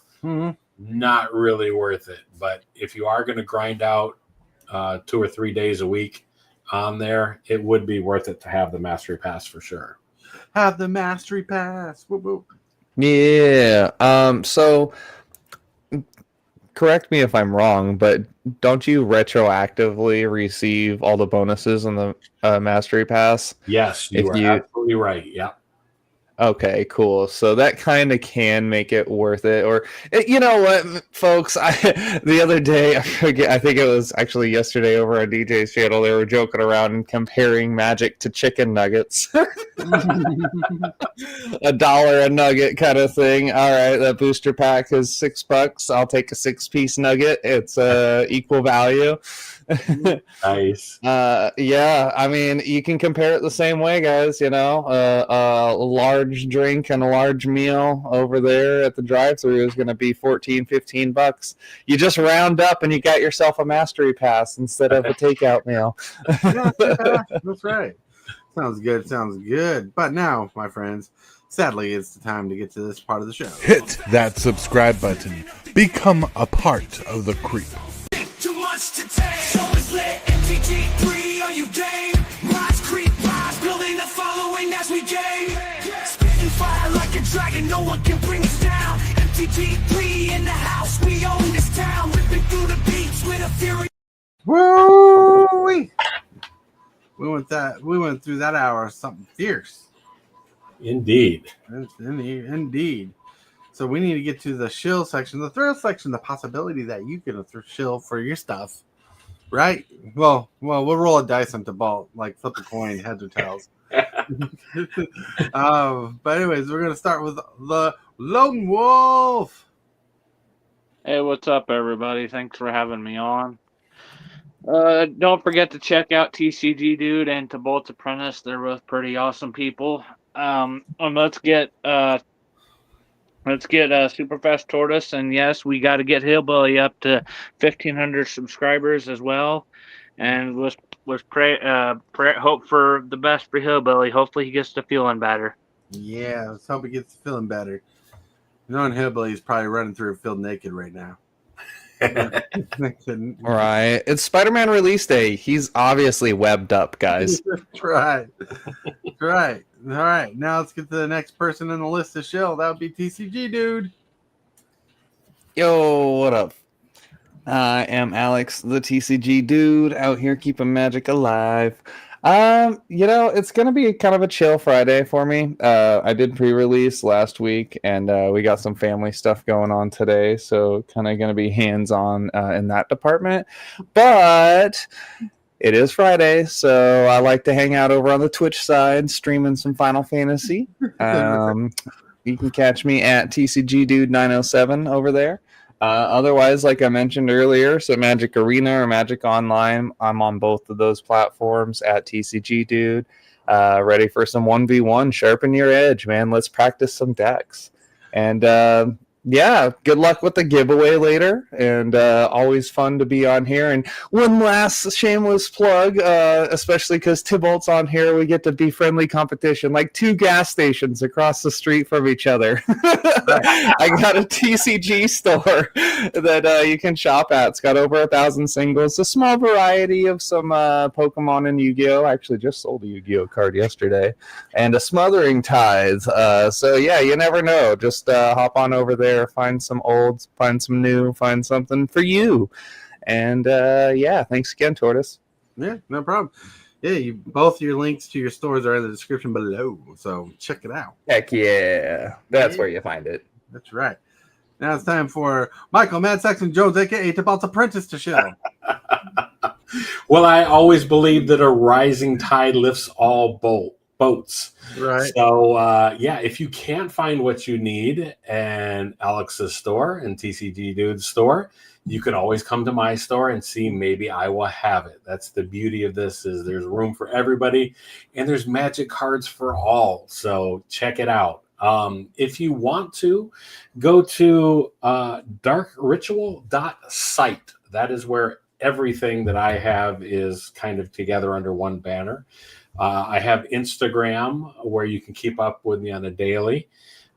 not really worth it. But if you are going to grind out 2 or 3 days a week on there, it would be worth it to have the Mastery Pass for sure. Have the Mastery Pass. Whoop, whoop. Yeah. So correct me if I'm wrong, but don't you retroactively receive all the bonuses in the Mastery Pass? Yes, you are absolutely right. Yeah. Okay, cool. So that kind of can make it worth it. Or you know what, folks? The other day, I forget. I think it was actually yesterday over on DJ's channel. They were joking around and comparing Magic to chicken nuggets. $1 a nugget kind of thing. All right, that booster pack is $6. I'll take a 6-piece nugget. It's equal value. Nice. Yeah, I mean, you can compare it the same way, guys. You know, a large drink and a large meal over there at the drive-thru is going to be $14-15. You just round up and you got yourself a mastery pass instead of a takeout meal. Yeah, that's right. Sounds good. Sounds good. But now, my friends, sadly, it's the time to get to this part of the show. Hit that subscribe button. Become a part of the creep. Too much to take. So it's lit. MTG3, are you game? Rise, creep, rise, building the following as we game. Spitting fire like a dragon, no one can bring us down. MTG3 in the house, we own this town. Ripping through the beats with a fury. Woo! We went through that hour of something fierce. Indeed. Indeed. So we need to get to the shill section, the thrill section, the possibility that you can shill for your stuff, right? Well, we'll roll a dice on Tibalt, like flip a coin, heads or tails. But anyways, we're gonna start with the Lone Wolf. Hey, what's up, everybody? Thanks for having me on. Don't forget to check out TCGdude and Tibalts Apprentice. They're both pretty awesome people. And let's get Super Fast Tortoise, and yes, we got to get HILLBILLY up to 1,500 subscribers as well. And let's hope for the best for HILLBILLY. Hopefully, he gets to feeling better. Yeah, let's hope he gets to feeling better. Knowing HILLBILLY is probably running through a field naked right now. Right. It's Spider-Man release day. He's obviously webbed up, guys. That's right. Right. All right. Now let's get to the next person in the list to shill. That would be TCGdude. Yo, what up? I am Alex, the TCGdude, out here keeping magic alive. You know, it's gonna be kind of a chill Friday for me. I did pre-release last week, and we got some family stuff going on today, so kind of gonna be hands-on in that department. But it is Friday, so I like to hang out over on the Twitch side, streaming some Final Fantasy. You can catch me at tcgdude907 over there. Otherwise, like I mentioned earlier, so Magic Arena or Magic Online, I'm on both of those platforms at TCGdude. Ready for some 1v1, sharpen your edge, man. Let's practice some decks. And yeah, good luck with the giveaway later. And always fun to be on here. And one last shameless plug, especially because Tibalt's on here, we get to be friendly competition, like 2 gas stations across the street from each other. I got a TCG store that you can shop at. It's got over 1,000 singles, a small variety of some Pokemon and Yu-Gi-Oh! I actually just sold a Yu-Gi-Oh! Card yesterday, and a Smothering Tithe. So yeah, you never know. Just hop on over there. Find some olds, find some new, find something for you. And yeah, thanks again, Tortoise. Yeah, no problem. Yeah, both your links to your stores are in the description below, so check it out. Heck yeah. That's where you find it. That's right. Now it's time for Michael Mad Saxon Jones, aka Tibalts Apprentice, to show. Well, I always believe that a rising tide lifts all boats. Right. So, yeah, if you can't find what you need in Alex's store and TCGdude's store, you can always come to my store and see maybe I will have it. That's the beauty of this, is there's room for everybody, and there's magic cards for all. So check it out. If you want to, go to darkritual.site. That is where everything that I have is kind of together under one banner. I have Instagram, where you can keep up with me on a daily.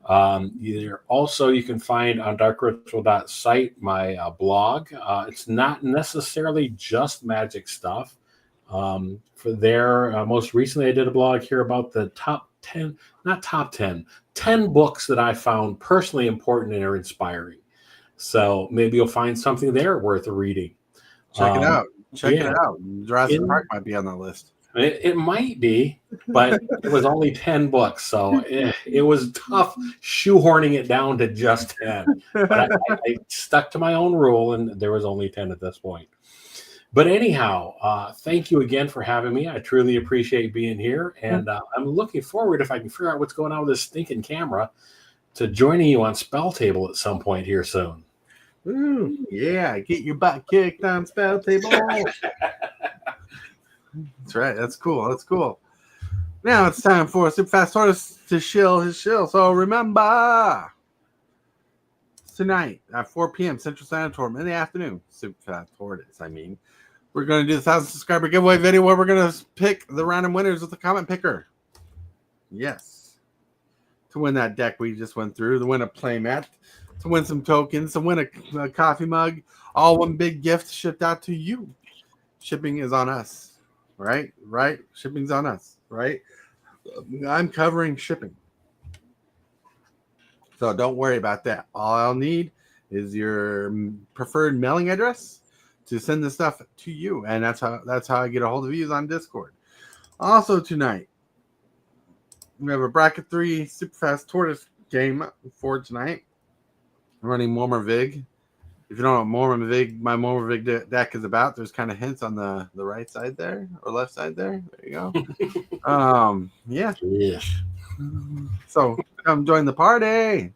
Also, you can find on darkritual.site my blog. It's not necessarily just magic stuff. For there, most recently I did a blog here about the 10 books that I found personally important and are inspiring. So maybe you'll find something there worth reading. Check it out. Check it out. Jurassic Park might be on that list. It might be, but it was only 10 books, so it was tough shoehorning it down to just 10. But I stuck to my own rule, and there was only 10 at this point. But anyhow, thank you again for having me. I truly appreciate being here, and I'm looking forward, if I can figure out what's going on with this stinking camera, to joining you on Spell Table at some point here soon. Ooh, yeah, get your butt kicked on Spell Table. That's right. That's cool. That's cool. Now it's time for Super Fast Tortoise to shill his shill. So remember, tonight at 4 p.m. Central Standard Time in the afternoon, Super Fast Tortoise, we're going to do the 1,000 subscriber giveaway video where we're going to pick the random winners with the comment picker. Yes. To win that deck we just went through, to win a playmat, to win some tokens, to win a coffee mug, all one big gift shipped out to you. Shipping is on us. Right? Shipping's on us, right? I'm covering shipping. So don't worry about that. All I'll need is your preferred mailing address to send the stuff to you. And that's how I get a hold of you is on Discord. Also tonight, we have a bracket 3 Super Fast Tortoise game for tonight. I'm running Mormor-Vig. If you don't know what my Mormor-Vig deck is about, there's kind of hints on the right side there or left side there. There you go. Yeah. So come join the party.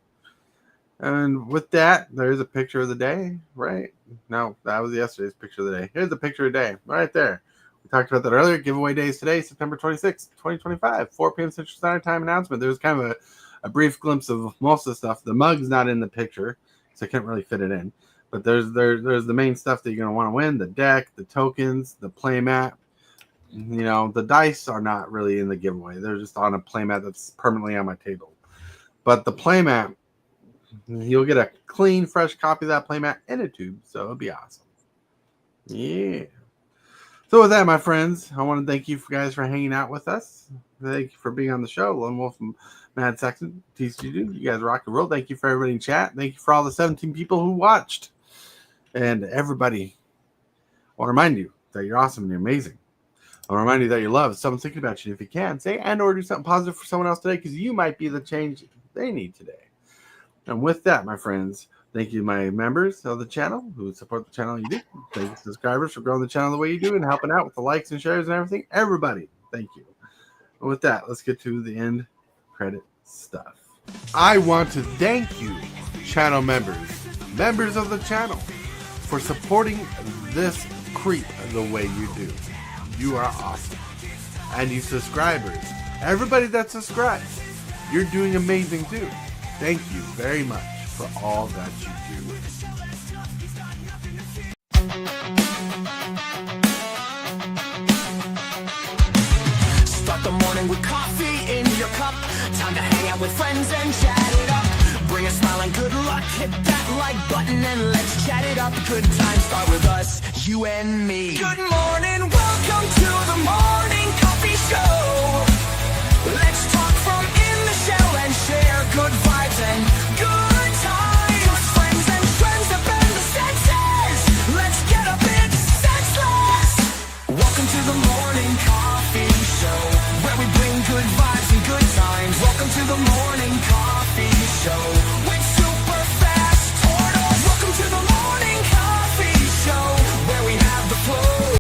And with that, there's a picture of the day, right? No, that was yesterday's picture of the day. Here's the picture of the day, right there. We talked about that earlier. Giveaway days today, September 26th, 2025, 4 p.m. Central Standard Time announcement. There's kind of a brief glimpse of most of the stuff. The mug's not in the picture, so I can't really fit it in. But there's the main stuff that you're going to want to win: the deck, the tokens, the playmat. You know, the dice are not really in the giveaway. They're just on a playmat that's permanently on my table. But the playmat, you'll get a clean, fresh copy of that playmat in a tube, so it'll be awesome. Yeah. So with that, my friends, I want to thank you guys for hanging out with us. Thank you for being on the show. Lone Wolf, Mad Saxon, TCGdudes, you guys rock and roll. Thank you for everybody in chat. Thank you for all the 17 people who watched. And everybody, I want to remind you that you're awesome and you're amazing. I want to remind you that you love someone's thinking about you. If you can, say and or do something positive for someone else today, because you might be the change they need today. And with that, my friends, thank you, my members of the channel who support the channel you do. Thank you, subscribers, for growing the channel the way you do and helping out with the likes and shares and everything. Everybody, thank you. And with that, let's get to the end credit stuff. I want to thank you, channel members of the channel, for supporting this creep the way you do. You are awesome. And you subscribers, everybody that subscribes, you're doing amazing too. Thank you very much for all that you do. Start the morning with coffee in your cup. Time to hang out with friends and chat it up. Bring a smile and good luck. Hit that like button and let's chat it up. Good times start with us, you and me. Good morning, welcome to the morning coffee show. Let's talk from in the shell and share good vibes and